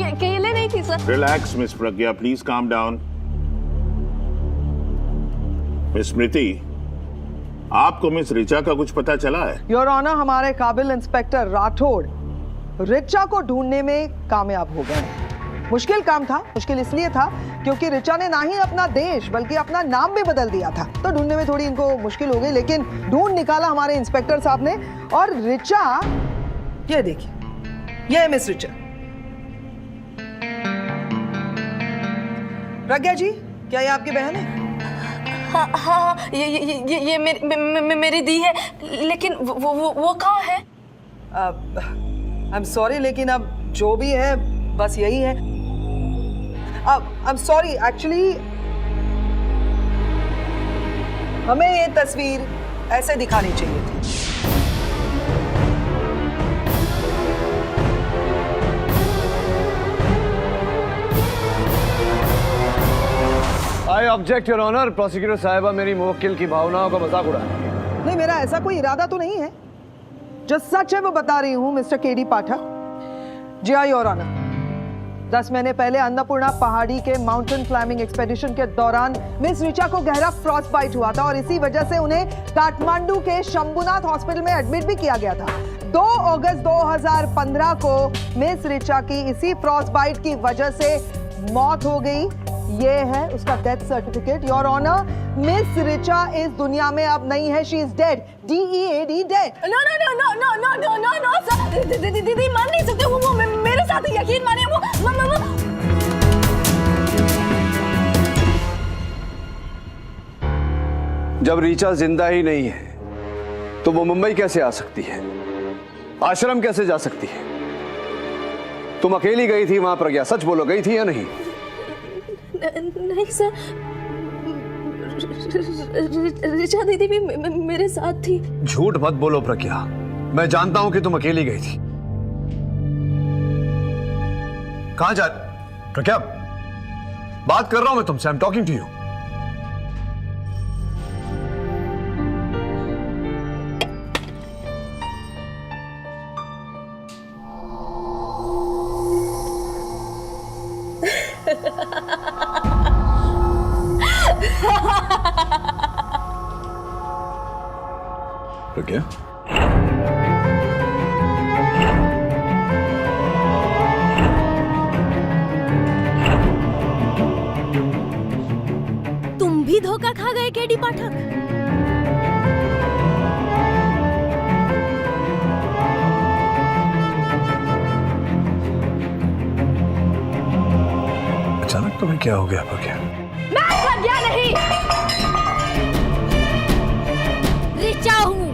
S3: अकेले नहीं थी sir.
S9: Relax miss Pragya, please calm down. Miss Smriti, आपको मिस रिचा का कुछ पता चला है?
S10: योर ऑनर, हमारे काबिल इंस्पेक्टर राठौड़ रिचा को ढूंढने में कामयाब हो गए। मुश्किल काम था। मुश्किल इसलिए था क्योंकि रिचा ने ना ही अपना देश बल्कि अपना नाम भी बदल दिया था, तो ढूंढने में थोड़ी इनको मुश्किल हो गई, लेकिन ढूंढ निकाला हमारे इंस्पेक्टर साहब ने। और रिचा, ये देखिए, ये है मिस रिचा। प्रज्ञा जी, क्या ये आपकी बहन है?
S3: हाँ, ये मेरी दी है, लेकिन वो कहाँ है?
S10: आई एम सॉरी, लेकिन अब जो भी है बस यही है। आई एम सॉरी, एक्चुअली हमें ये तस्वीर ऐसे दिखानी चाहिए थी।
S8: I object your honour. Prosecutor साहिबा मेरी मुवक्किल की भावनाओं का मजाक उड़ा रही है।
S10: नहीं, मेरा ऐसा कोई इरादा तो नहीं है। जो सच है वो बता रही हूँ मिस्टर केडी पाठक। जी हाँ योर ऑनर, 10 महीने पहले अन्नपूर्णा पहाड़ी के माउंटेन क्लाइंबिंग एक्सपेडिशन के दौरान मिस रिचा को गहरा फ्रॉस्ट बाइट हुआ था और इसी वजह से उन्हें काठमांडू के शंभुनाथ हॉस्पिटल में एडमिट भी किया गया था। 2 अगस्त 2015 को मिस रिचा की इसी फ्रॉस्ट बाइट की वजह से मौत हो गई। ये है उसका death certificate your honour. Miss Richa इस दुनिया में अब नहीं है। She is dead, DEAD, dead.
S3: No sir, दीदी मान नहीं सकते। वो मेरे साथ यकीन मानिए, वो
S8: जब रिचा जिंदा ही नहीं है तो वो मुंबई कैसे आ सकती है? आश्रम कैसे जा सकती है? तुम अकेली गई थी वहां प्रज्ञा, सच बोलो, गई थी या नहीं?
S3: नहीं सर, रिचा दीदी भी मेरे साथ थी।
S8: झूठ मत बोलो प्रज्ञा, मैं जानता हूं कि तुम अकेली गई थी। कहां जा प्रज्ञा? बात कर रहा हूं मैं तुमसे, I am talking to you. Pragya,
S11: तुम भी धोखा खा गए केडी पाठक।
S8: अचानक तुम्हें क्या हो गया प्रज्ञा?
S11: मैं प्रज्ञा नहीं, रिचा हूं।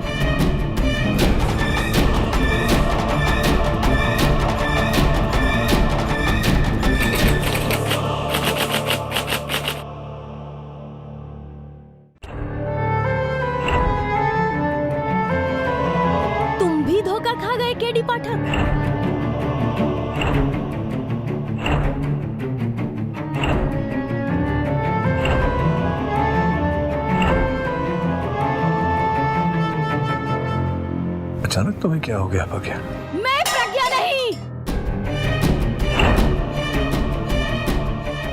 S8: अचानक तुम्हें क्या हो गया प्रज्ञा?
S11: मैं प्रज्ञा नहीं,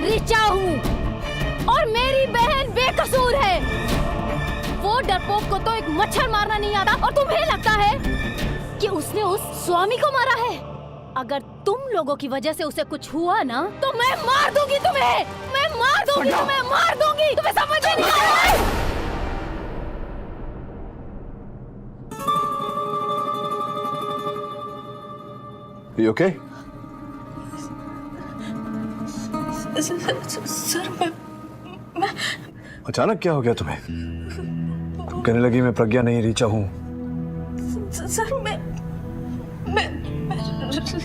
S11: ऋचा हूँ और मेरी बहन बेकसूर है। वो डरपोक को तो एक मच्छर मारना नहीं आता और तुम्हें लगता है कि उसने उस स्वामी को मारा है। अगर तुम लोगों की वजह से उसे कुछ हुआ ना तो मैं मार दूंगी तुम्हें, मैं मार दूंगी तुम्हें, मार दूंगी। तुम्हें समझ में नहीं आ रहा है?
S8: You okay?
S3: सर मैं
S8: अचानक क्या हो गया तुम्हें? तुम कहने लगी मैं प्रज्ञा नहीं ऋचा हूँ।
S3: सर मैं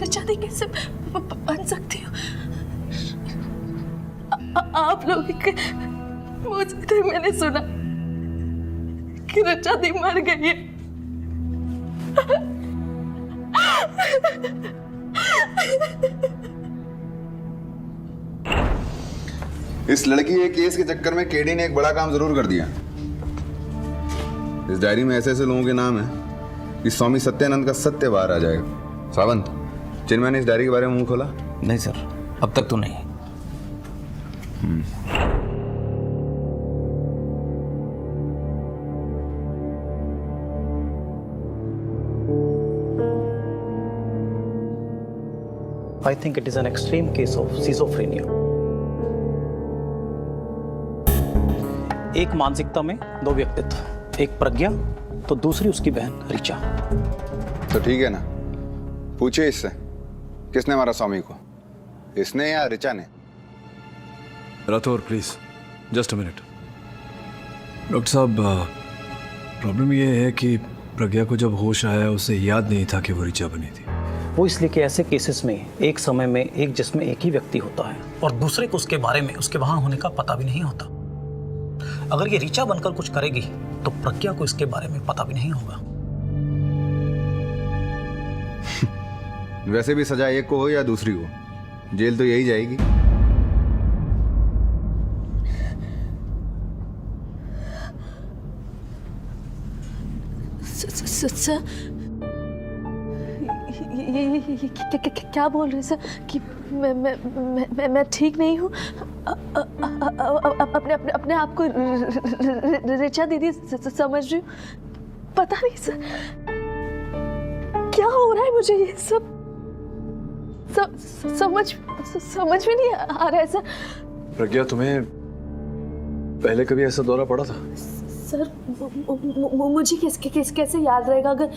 S3: ऋचा दी कैसे बन सकती हूँ? आप लोग के मुझ से मैंने सुना कि ऋचा दी मर गई है।
S5: इस लड़की के केस के चक्कर में केडी ने एक बड़ा काम जरूर कर दिया। इस डायरी में ऐसे ऐसे लोगों के नाम हैं कि स्वामी सत्यानंद का सत्य बाहर आ जाएगा। सावंत, चिन्मय ने इस डायरी के बारे में मुंह खोला?
S7: नहीं सर, अब तक तो नहीं।
S18: I think it is an extreme case of schizophrenia. एक मानसिकता में दो व्यक्तित्व, एक प्रज्ञा तो दूसरी उसकी बहन ऋचा।
S5: तो ठीक है ना, पूछिए इससे किसने मारा स्वामी को, इसने या ऋचा ने?
S8: Rathore please, just a minute. Doctor साहब, प्रॉब्लम ये है कि प्रज्ञा को जब होश आया उसे याद नहीं था कि वो ऋचा बनी थी।
S18: वो इसलिए कि ऐसे केसेस में एक समय में एक जिस्म में एक ही व्यक्ति होता है और दूसरे को उसके बारे में उसके वहां होने का पता भी नहीं होता। अगर ये ऋचा बनकर कुछ करेगी तो प्रज्ञा को इसके बारे में पता भी नहीं होगा।
S5: वैसे भी सजा एक को हो या दूसरी को, जेल तो यही जाएगी।
S3: सर ये क्या बोल रहे सर कि मैं ठीक नहीं हूँ? अपने अपने अपने आप को ऋचा दीदी समझ रही हूँ। पता नहीं सर क्या हो रहा है मुझे, ये सब समझ में नहीं आ रहा है सर।
S8: प्रज्ञा, तुम्हें पहले कभी ऐसा दौरा पड़ा था?
S3: सर मुझे कैसे याद रहेगा? अगर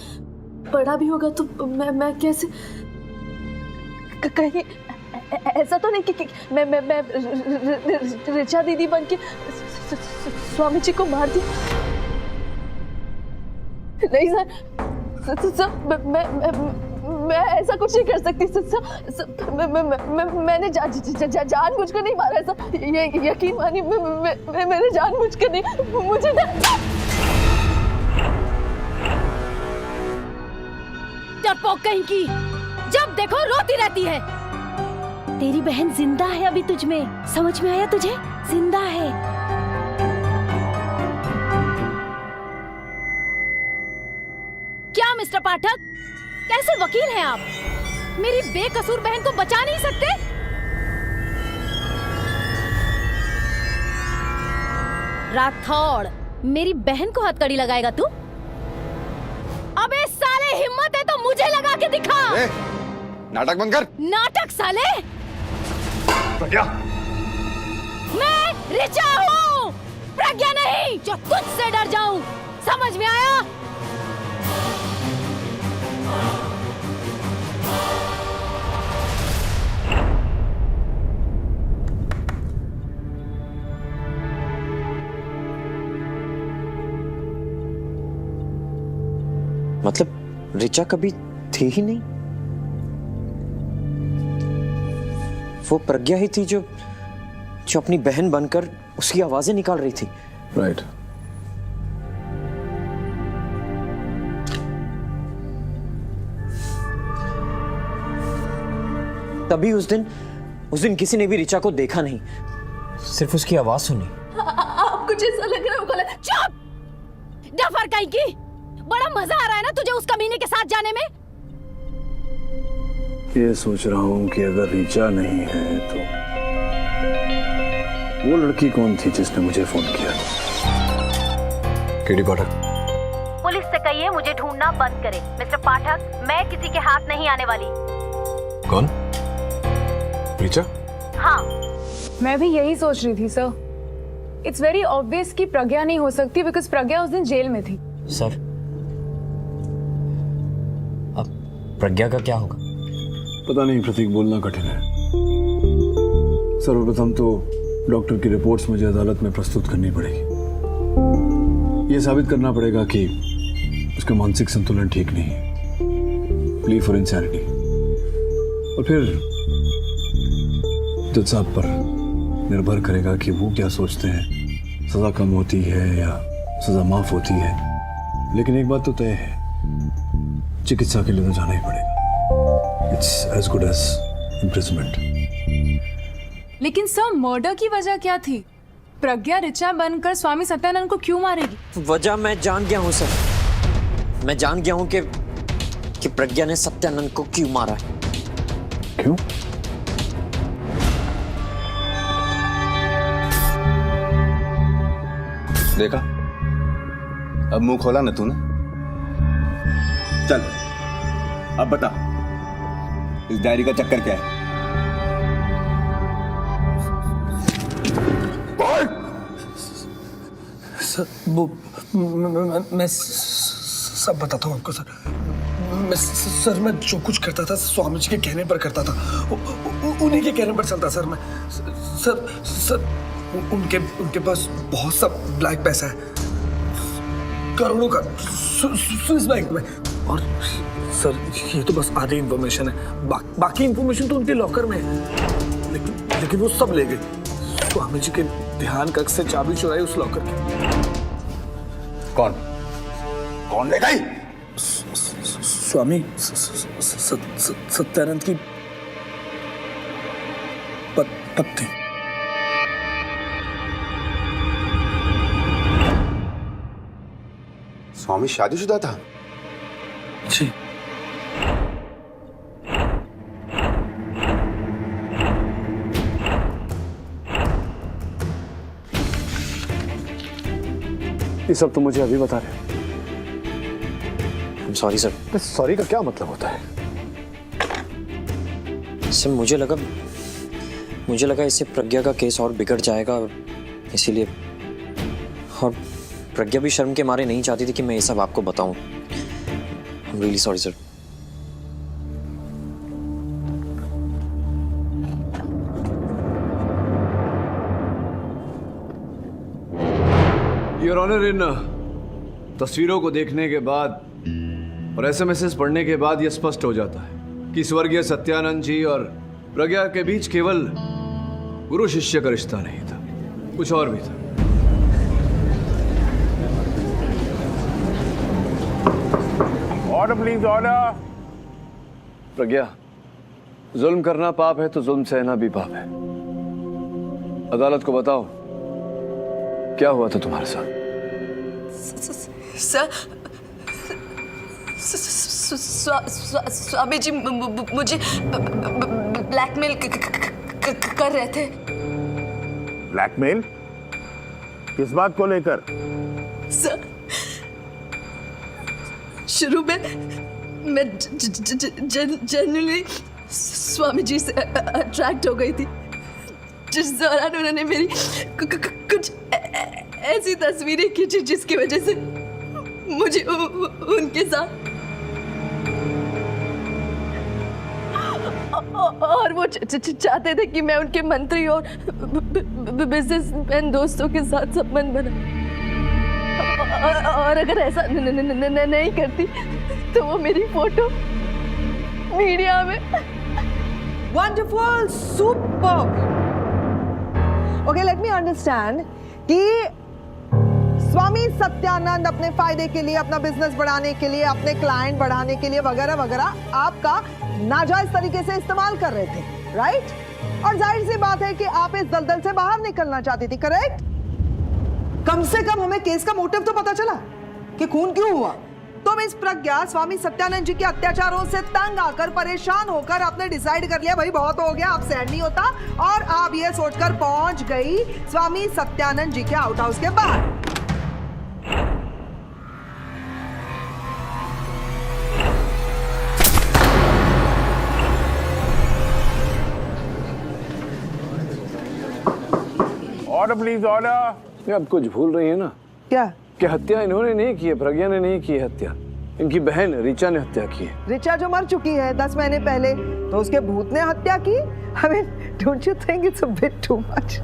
S3: पढ़ा भी होगा तो मैं कैसे, कहीं ऐसा तो नहीं कि मैं ऋचा दीदी बन के स्वामी जी को मार दी? नहीं सर, मैं ऐसा कुछ नहीं कर सकती सर। मैंने जानबूझ कर नहीं मारा है सर, ये यकीन मानिए। मैंने जानबूझ कर नहीं, मुझे
S11: डरपोक कहीं की, जब देखो रोती रहती है। तेरी बहन जिंदा है अभी तुझ में, समझ में आया तुझे? जिंदा है। क्या मिस्टर पाठक, कैसे वकील हैं आप? मेरी बेकसूर बहन को बचा नहीं सकते? राठौड़, मेरी बहन को हथकड़ी लगाएगा तू? अबे साले, हिम्मत है तो मुझे लगा के दिखा।
S5: नाटक बंद कर।
S11: नाटक साले?
S5: प्रज्ञा,
S11: मैं ऋचा हूँ, प्रज्ञा नहीं जो तुझसे डर जाऊं। समझ में आया?
S2: मतलब ऋचा कभी थी ही नहीं? वो प्रज्ञा ही थी जो अपनी बहन बनकर उसकी आवाजें निकाल रही थी।
S8: राइट।
S2: तभी उस दिन किसी ने भी ऋचा को देखा नहीं, सिर्फ उसकी आवाज सुनी।
S3: आपको जैसा लग रहा होगा।
S11: चुप! डफर कहीं की, बड़ा मजा आ रहा है ना तुझे उस कमीने के साथ जाने में?
S8: ये सोच रहा हूँ कि अगर रीचा नहीं है तो वो लड़की कौन थी जिसने मुझे फोन किया?
S1: केडी पाठक।
S11: पुलिस से कहिए मुझे ढूंढना बंद करे। मिस्टर पाठक, मैं किसी के हाथ नहीं आने वाली।
S1: कौन? रीचा?
S11: हाँ।
S15: मैं भी यही सोच रही थी सर। इट्स वेरी ऑब्वियस कि प्रज्ञा नहीं हो सकती बिकॉज प्रज्ञा उस दिन जेल में थी।
S2: सर, अब प्रज्ञा का क्या होगा?
S8: पता नहीं प्रतीक, बोलना कठिन है। सर्वप्रथम तो डॉक्टर की रिपोर्ट्स मुझे अदालत में प्रस्तुत करनी पड़ेगी। ये साबित करना पड़ेगा कि उसका मानसिक संतुलन ठीक नहीं है, प्ली फॉर इंसैनिटी। और फिर जज साहब पर निर्भर करेगा कि वो क्या सोचते हैं, सजा कम होती है या सजा माफ होती है। लेकिन एक बात तो तय है, चिकित्सा के लिए तो जाना ही पड़ेगा। It's as good as imprisonment.
S15: लेकिन सर मर्डर की वजह क्या थी? प्रज्ञा ऋचा बनकर स्वामी सत्यानंद को क्यों मारेगी?
S2: वजह मैं जान गया हूँ सर। मैं जान गया हूँ कि प्रज्ञा ने सत्यानंद को क्यों मारा है।
S8: क्यों?
S5: देखा, अब मुंह खोला ना तूने। चल अब बता, इस डायरी का चक्कर क्या है?
S4: सर वो मैं सब बताता हूँ आपको सर। सर मैं जो कुछ करता था स्वामी जी के कहने पर करता था, उन्हीं के कहने पर चलता सर। मैं सर उनके पास बहुत सा ब्लैक पैसा है, करोड़ों का, स्विस बैंक में। और सर ये तो बस आधी इंफॉर्मेशन है, बाकी इंफॉर्मेशन तो उनके लॉकर में है। लेकिन वो सब ले गए। स्वामी जी के ध्यान कक्ष से चाबी चुराई उस लॉकर की।
S5: कौन ले गई?
S4: स्वामी सत्यानंद की पत्नी।
S5: स्वामी शादीशुदा था?
S4: जी।
S8: ये सब तो मुझे अभी बता रहे हो।
S2: Sorry sir.
S8: सॉरी का क्या मतलब होता है?
S2: सर मुझे लगा इससे प्रज्ञा का केस और बिगड़ जाएगा, इसीलिए। और प्रज्ञा भी शर्म के मारे नहीं चाहती थी कि मैं ये सब आपको बताऊं। I am really sorry sir.
S8: Your honour, इन तस्वीरों को देखने के बाद और एसएमएस पढ़ने के बाद यह स्पष्ट हो जाता है कि स्वर्गीय सत्यानंद जी और प्रज्ञा के बीच केवल गुरु शिष्य का रिश्ता नहीं था, कुछ और भी था।
S9: Order please, order.
S8: प्रज्ञा, जुल्म करना पाप है तो जुल्म सहना भी पाप है। अदालत को बताओ क्या हुआ था तुम्हारे साथ?
S3: स्वामी जी मुझे ब्लैकमेल कर रहे थे।
S9: ब्लैकमेल? किस बात को लेकर?
S3: सर, शुरू में मैं जनरली स्वामी जी से अट्रैक्ट हो गई थी, जिस दौरान उन्होंने मेरी कुछ ऐसी तस्वीरें खींची जिसकी वजह से मुझे उनके साथ, और वो चाहते थे कि मैं उनके मंत्री और बिजनेसमैन दोस्तों के साथ संबंध बना, और अगर ऐसा नहीं करती तो वो मेरी फोटो मीडिया में।
S10: Wonderful, super. Okay, let me understand कि स्वामी सत्यानंद अपने फायदे के लिए, अपना बिजनेस बढ़ाने के लिए, अपने क्लाइंट बढ़ाने के लिए वगैरह वगैरह आपका नाजायज तरीके से इस्तेमाल कर रहे थे, राइट? और जाहिर सी बात है कि आप इस दलदल से बाहर निकलना चाहती थी, करेक्ट? कम से कम हमें केस का मोटिव तो पता चला कि खून क्यों हुआ। तुम इस प्रज्ञा स्वामी सत्यानंद जी के अत्याचारों से तंग आकर परेशान होकर आपने डिसाइड कर लिया भाई बहुत हो गया, आप सहन नहीं होता, और आप ये सोचकर पहुंच गई स्वामी सत्यानंद जी के आउट हाउस के बाहर।
S9: Order please, order.
S8: ये आप कुछ भूल रही है ना
S10: क्या?
S8: कि हत्या इन्होंने नहीं की है, प्रज्ञा ने नहीं की है हत्या, इनकी बहन ऋचा ने हत्या की है।
S10: ऋचा जो मर चुकी है 10 महीने पहले, तो उसके भूत ने हत्या की? I mean, don't you think it's a bit too much?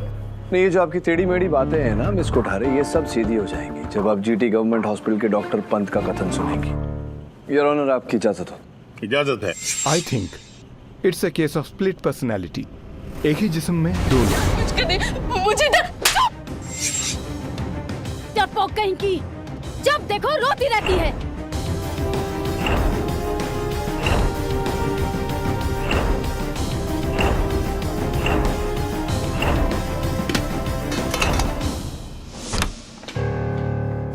S8: नहीं, ये जो आपकी टेढ़ी मेढ़ी बातें हैं ना मिस कोठारे, ये सब सीधी हो जाएंगी जब आप जीटी गवर्नमेंट हॉस्पिटल के डॉक्टर पंत का कथन सुनेंगी। योर ऑनर, आपकी इजाजत हो?
S9: इजाजत है।
S19: I think it's a case of split personality. एक ही जिस्म में दो लोग।
S11: मुझे डरपोक कहीं की, जब देखो रोती रहती है।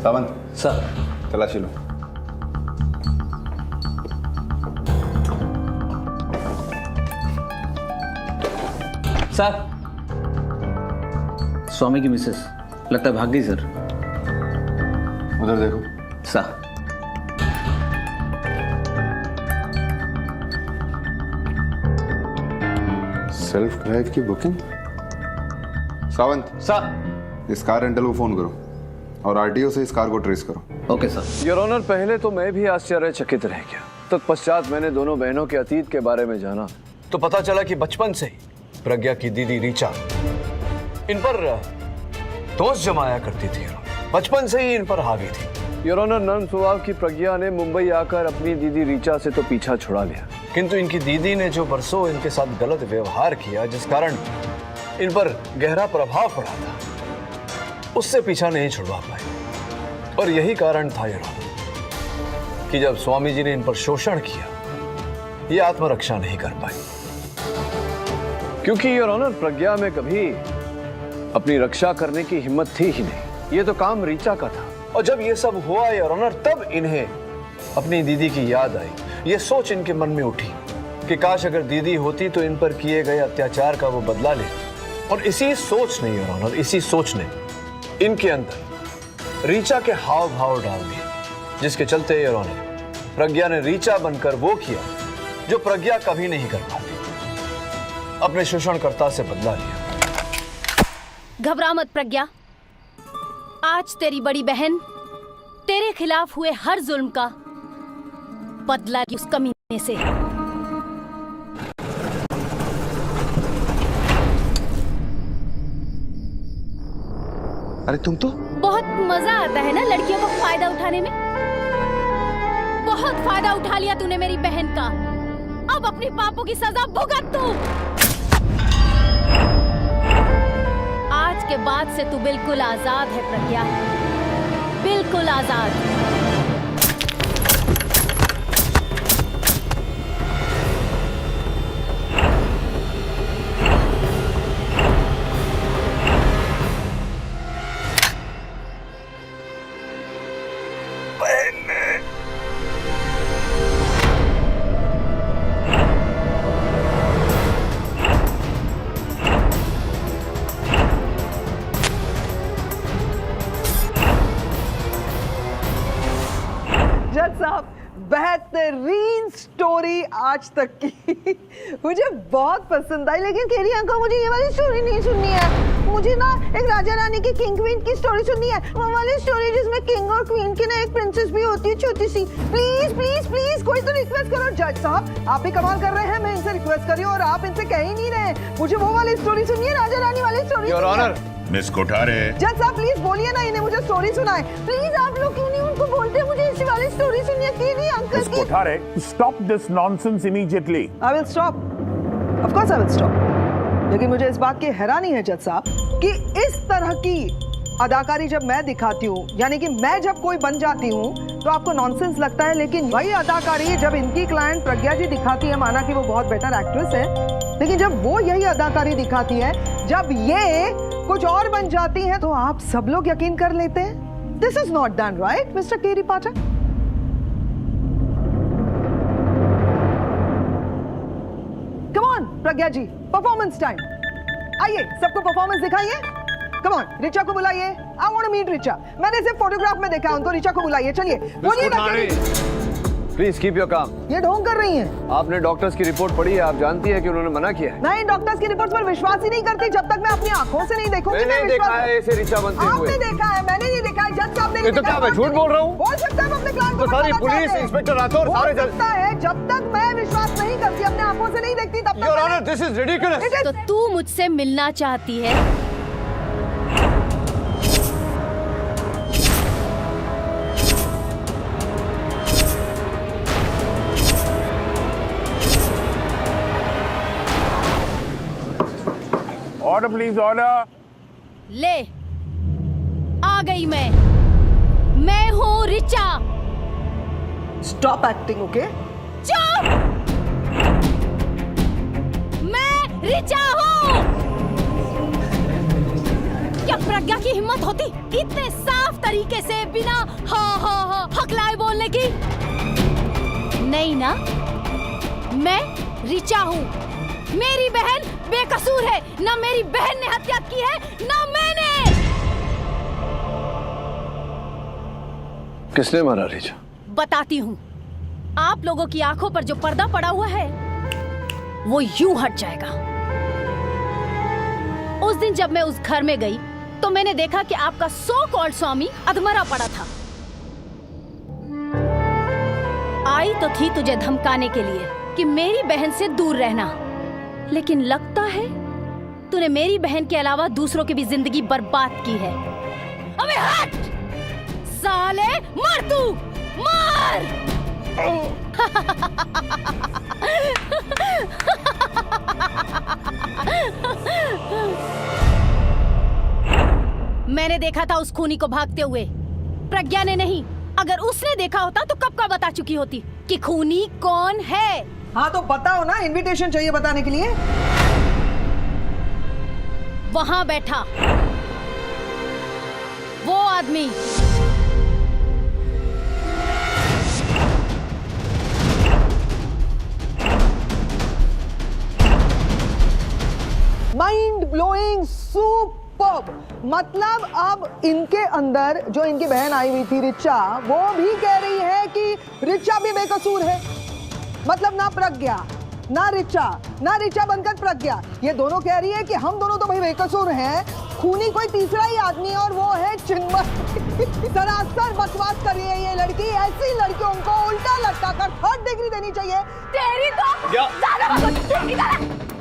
S5: सावंत
S2: सर,
S5: तलाशी लो।
S18: सर, स्वामी की मिसेस लगता है भाग गई सर।
S5: उधर देखो।
S18: सर,
S5: सेल्फ ड्राइव की बुकिंग। सावंत
S18: सर,
S5: इस कार रेंटल को फोन करो और आरटीओ से इस कार को ट्रेस करो।
S18: Okay sir.
S8: योर ऑनर, पहले तो मैं भी आश्चर्यचकित रह गया, तत्पश्चात मैंने दोनों बहनों के अतीत के बारे में जाना
S1: तो पता चला कि बचपन से ही प्रज्ञा की दीदी ऋचा इन पर दोष जमाया करती थी, बचपन से ही इन पर हावी थी।
S8: योर ऑनर, नर्म स्वभाव की प्रज्ञा ने मुंबई आकर अपनी दीदी ऋचा से तो पीछा छुड़ा लिया,
S1: किंतु इनकी दीदी ने जो बरसों इनके साथ गलत व्यवहार किया, जिस कारण इन पर गहरा प्रभाव पड़ा था, उससे पीछा नहीं छुड़वा पाए। और यही कारण था योर ऑनर कि जब स्वामी जी ने इन पर शोषण किया, ये आत्मरक्षा नहीं कर पाई।
S8: क्योंकि योर ऑनर, प्रज्ञा में कभी अपनी रक्षा करने की हिम्मत थी ही नहीं, ये तो काम ऋचा का था।
S1: और जब ये सब हुआ योर ऑनर, तब इन्हें अपनी दीदी की याद आई। ये सोच इनके मन में उठी कि काश अगर दीदी होती तो इन पर किए गए अत्याचार का वो बदला ले। और इसी सोच ने योर ऑनर, इसी सोच ने इनके अंदर ऋचा के हाव भाव डाल दिए, जिसके चलते योर ऑनर प्रज्ञा ने ऋचा बनकर वो किया जो प्रज्ञा कभी नहीं कर पाती, अपने शोषणकर्ता से बदला लिया।
S11: घबरा मत प्रज्ञा, आज तेरी बड़ी बहन तेरे खिलाफ हुए हर जुल्म का बदला उस कमीने से।
S5: अरे तुम तो
S11: बहुत मजा आता है ना लड़कियों को फायदा उठाने में। बहुत फायदा उठा लिया तूने मेरी बहन का, अब अपनी पापों की सजा भुगत तू। आज के बाद से तू बिल्कुल आजाद है प्रज्ञा, बिल्कुल आजाद।
S10: जज साहब, बेहतरीन स्टोरी आज तक की मुझे बहुत पसंद आई, लेकिन केरी अंकल मुझे ये वाली स्टोरी नहीं सुननी है। मुझे ना एक राजा रानी की किंग क्वीन की स्टोरी सुननी है, वो वाली स्टोरी जिसमें किंग और क्वीन की ना एक प्रिंसेस भी होती है छोटी सी। प्लीज प्लीज प्लीज कोई तो रिक्वेस्ट करो। जज साहब, आप भी कमाल कर रहे हैं, मैं इनसे रिक्वेस्ट कर रही हूँ और आप इनसे कह ही नहीं रहे। मुझे वो वाली स्टोरी सुनिए, राजा रानी वाली story.
S8: Your honour,
S9: miss Kothare.
S10: जज साहब प्लीज बोलिए ना, इन्हें मुझे स्टोरी सुनाए प्लीज। आप लोग क्यों नहीं उनको बोलते मुझे इसी वाली स्टोरी सुनिए। Kerry uncle
S9: miss Kothare, stop this nonsense immediately.
S10: I will stop, of course I will stop. लेकिन मुझे इस बात की हैरानी है जज साहब कि इस तरह की अदाकारी जब मैं दिखाती हूँ, यानी कि मैं जब कोई बन जाती हूँ तो आपको नॉनसेंस लगता है, लेकिन वही अदाकारी जब इनकी क्लाइंट प्रज्ञा जी दिखाती है, माना कि वो बहुत बेटर एक्ट्रेस है, लेकिन जब वो यही अदाकारी दिखाती है, जब ये कुछ और बन जाती हैं, तो आप सब लोग यकीन कर लेते हैं। This is not done right mister केरी पाठक। Pragya ji, performance time. आइए, सबको परफॉर्मेंस दिखाइए। कम ऑन, रिचा को बुलाइए। I want to meet Richa. मैंने सिर्फ फोटोग्राफ में देखा उनको। रिचा को बुलाइए, चलिए। बोलिए ना।
S8: प्लीज कीप योर काम।
S10: ये ढोंग कर रही हैं।
S8: आपने डॉक्टर्स की रिपोर्ट पढ़ी है, आप जानती है कि उन्होंने मना किया है।
S10: मैं डॉक्टर्स की रिपोर्ट पर विश्वास ही नहीं करती जब तक मैं अपनी आंखों से नहीं देखूंगी।
S8: मैंने देखा है इसे रिचा बनते हुए।
S10: आपने देखा है, मैंने नहीं देखा है। जज साहब ने
S8: ये तो क्या मैं झूठ बोल रहा हूँ?
S10: बोल सकता है अपने क्लाइंट को।
S8: तो सारी पुलिस, इंस्पेक्टर राठौर, सारे जज।
S10: सकता है, जब तक मैं विश्वास नहीं करती, अपने आंखों से नहीं देखती, तब तक।
S8: Your honour, this is ridiculous.
S11: तो तू मुझसे मिलना चाहती है?
S9: Order please, order.
S11: ले, आ गई मैं हूँ रिचा।
S10: Stop acting, okay?
S11: चुप! मैं रिचा हूँ। क्या प्रज्ञा की हिम्मत होती इतने साफ तरीके से बिना हाँ हकलाए बोलने की? नहीं ना, मैं रिचा हूँ। मेरी बहन बेकसूर है। ना मेरी बहन ने हत्या की है, ना मैंने।
S8: किसने मारा रिचा?
S11: बताती हूँ। आप लोगों की आंखों पर जो पर्दा पड़ा हुआ है वो यूं हट जाएगा। उस दिन जब मैं उस घर में गई तो मैंने देखा कि आपका सो कॉल्ड स्वामी अधमरा पड़ा था। आई तो थी तुझे धमकाने के लिए कि मेरी बहन से दूर रहना, लेकिन लगता है तूने मेरी बहन के अलावा दूसरों की भी जिंदगी बर्बाद की है। अबे हट साले, मर तू, मर! मैंने देखा था उस खूनी को भागते हुए, प्रज्ञा ने नहीं। अगर उसने देखा होता तो कब का बता चुकी होती कि खूनी कौन है।
S10: हाँ तो बताओ ना, इनविटेशन चाहिए बताने के लिए।
S11: वहां बैठा वो आदमी।
S10: Mind blowing, superb. मतलब अब इनके अंदर जो इनकी बहन आई हुई थी रिचा, वो भी कह रही है कि रिचा भी बेकसूर है। मतलब ना प्रज्ञा ना रिचा बनकर प्रज्ञा, ये दोनों कह रही है कि हम दोनों तो भाई बेकसूर हैं, खूनी कोई तीसरा ही आदमी है और वो है चिन्मय। सरासर बकवास कर रही है ये लड़की। ऐसी लड़कियों को उल्टा लटका कर 3rd डिग्री देनी चाहिए।
S11: तेरी तो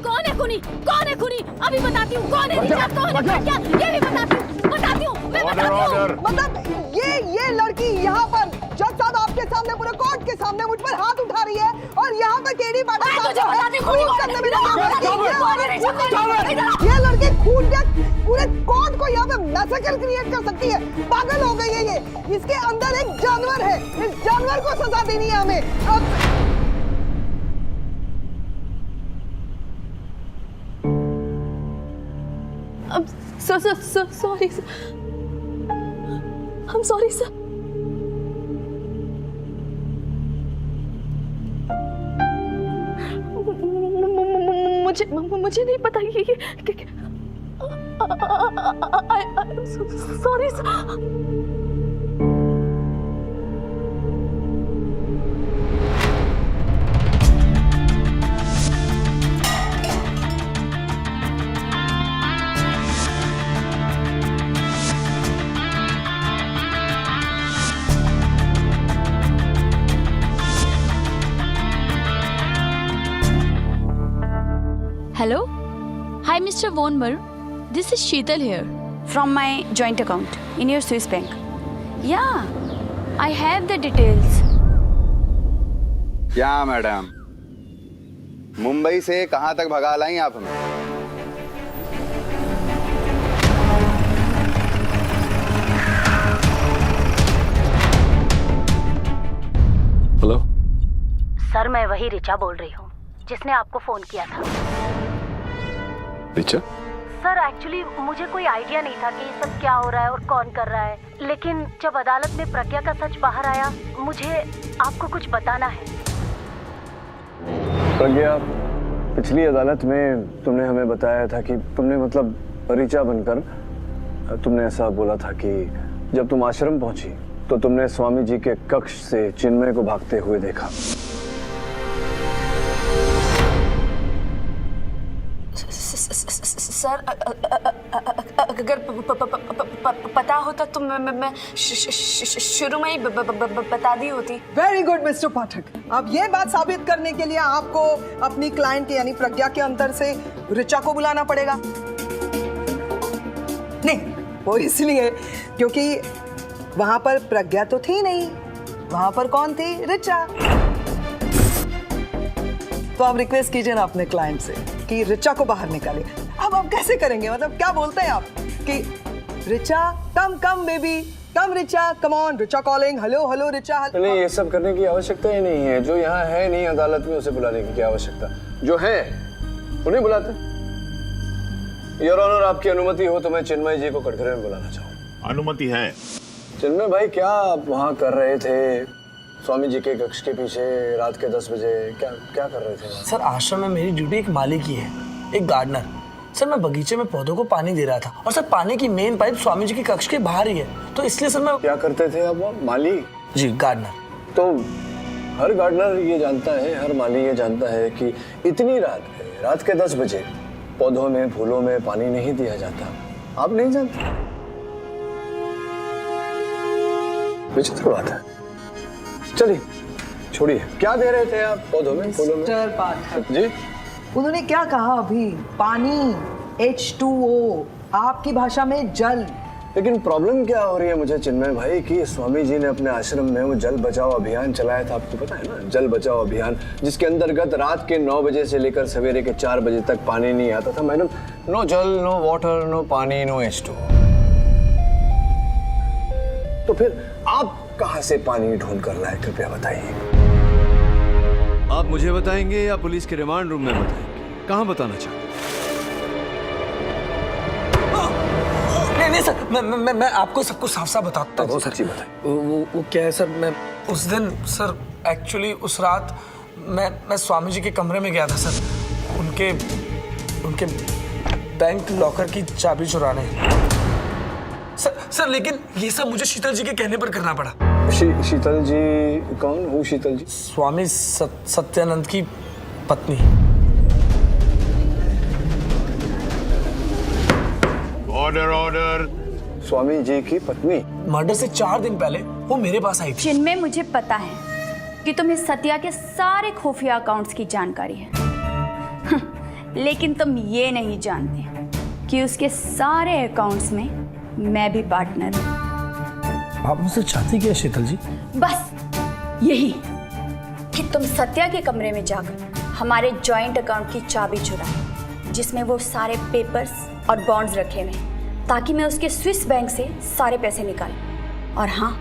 S11: कौन है खूनी? कौन है खूनी? अभी बताती हूँ कौन है रिचा, कौन है प्रज्ञा, ये भी बताती हूँ मैं बताती हूँ।
S10: मतलब ये लड़की यहाँ पर जज साहब आपके सामने, पूरे कोर्ट के सामने मुझ पर हाथ उठा रही है और यहाँ पर केडी बाटा ये लड़की खून के पूरे कोर्ट को यहाँ पे मैसेकर क्रिएट कर सकती है। पागल हो गई है ये। इसके अंदर एक जानवर है, इस जानवर को सजा देनी है हमें।
S3: अब sorry sir, I'm sorry sir। मुझे नहीं पता ये sorry sir.
S16: Hello? Hi, Mr. Vonmer. This is Sheetal here.
S17: From my joint account in your Swiss bank.
S16: Yeah, I have the details.
S5: क्या मैडम, मुंबई से कहाँ तक भगा लाई आप हमें?
S8: हेलो
S11: सर, मैं वही रिचा बोल रही हूँ जिसने आपको फोन किया था।
S8: रिचा?
S11: सर एक्चुअली मुझे कोई आइडिया नहीं था कि ये सब क्या हो रहा है और कौन कर रहा है, लेकिन जब अदालत में प्रज्ञा का सच बाहर आया, मुझे आपको कुछ बताना है।
S8: प्रज्ञा पिछली अदालत में तुमने हमें बताया था कि तुमने मतलब ऋचा बनकर तुमने ऐसा बोला था कि जब तुम आश्रम पहुंची तो तुमने स्वामी जी के कक्ष से चिन्मय को भागते हुए देखा।
S3: सर अगर पता होता तो मैं शुरू में ही बता दी होती।
S10: वेरी गुड मिस्टर पाठक। अब ये बात साबित करने के लिए आपको अपनी क्लाइंट के यानी प्रज्ञा के अंदर से ऋचा को बुलाना पड़ेगा। नहीं, वो इसलिए क्योंकि वहां पर प्रज्ञा तो थी नहीं, वहां पर कौन थी? ऋचा। तो आप रिक्वेस्ट कीजिए ना अपने क्लाइंट से कि ऋचा को बाहर निकालिए। अब आप कैसे करेंगे? मतलब क्या बोलते हैं आप कि Richa come baby, come Richa, come on, Richa calling, hello hello Richa.
S8: नहीं, ये सब करने की आवश्यकता ही नहीं है। जो यहाँ है नहीं अदालत में, उसे बुलाने की क्या आवश्यकता? जो है उन्हें बुलाते। योर ऑनर, आपकी अनुमति हो तो मैं चिन्मय जी को कटघरे में बुलाना चाहूँ।
S9: अनुमति है।
S8: चिन्मय भाई, क्या आप वहाँ कर रहे थे स्वामी जी के कक्ष के पीछे रात के 10 बजे? क्या कर रहे थे?
S4: सर, आश्रम में मेरी ड्यूटी एक माली की है, एक गार्डनर। सर, मैं बगीचे में पौधों को पानी दे रहा था और सर पानी की मेन पाइप स्वामी जी के कक्ष के बाहर ही है, तो इसलिए सर मैं।
S8: क्या करते थे आप? माली?
S4: जी, गार्डनर।
S8: तो हर गार्डनर ये जानता है, हर माली ये जानता है कि इतनी रात के 10 बजे पौधों में, फूलों में पानी नहीं दिया जाता। आप नहीं जानते? विचित्र बात है। चलिए छोड़िए, क्या दे रहे थे आप पौधों में, फूलों में?
S10: मिस्टर पाठक
S8: जी,
S10: उन्होंने क्या कहा अभी? पानी, H2O, आपकी भाषा में जल।
S8: लेकिन प्रॉब्लम क्या हो रही है मुझे चिन्मय भाई कि स्वामी जी ने अपने आश्रम में वो जल बचाओ अभियान चलाया था, आपको पता है ना? जल बचाओ अभियान, जिसके अंतर्गत रात के 9 बजे से लेकर सवेरे के 4 बजे तक पानी नहीं आता था। मैडम, नो जल, नो वाटर, नो पानी, नो H2O। तो फिर आप कहां से पानी ढूंढ कर लाए, कृपया बताइए।
S20: आप मुझे बताएंगे या पुलिस के रिमांड रूम में बताएंगे? कहां बताना चाहते?
S4: नहीं सर, मैं आपको सब कुछ साफ साफ बताता हूँ।
S8: सच्ची बताइए।
S4: वो क्या है सर, मैं उस दिन सर एक्चुअली उस रात मैं स्वामी जी के कमरे में गया था सर, उनके बैंक लॉकर की चाबी चुराने। सर लेकिन ये सब मुझे शीतल जी के कहने पर करना पड़ा।
S8: शीतल जी कौन? हूँ शीतल जी?
S4: स्वामी सत्यानंद की पत्नी।
S9: ऑर्डर।
S8: स्वामी जी की पत्नी?
S4: मर्डर से 4 दिन पहले वो मेरे पास आई थी।
S16: जिनमें मुझे पता है कि तुम्हें सत्या के सारे खुफिया अकाउंट्स की जानकारी है लेकिन तुम ये नहीं जानते कि उसके सारे अकाउंट्स में मैं भी पार्टनर हूँ।
S4: आप मुझसे चाहती क्या शीतल जी?
S16: बस यही कि तुम सत्या के कमरे में जाकर हमारे जॉइंट अकाउंट की चाबी चुराए, जिसमें वो सारे पेपर्स और बॉन्ड्स रखे हुए, ताकि मैं उसके स्विस बैंक से सारे पैसे निकालूं। और हाँ,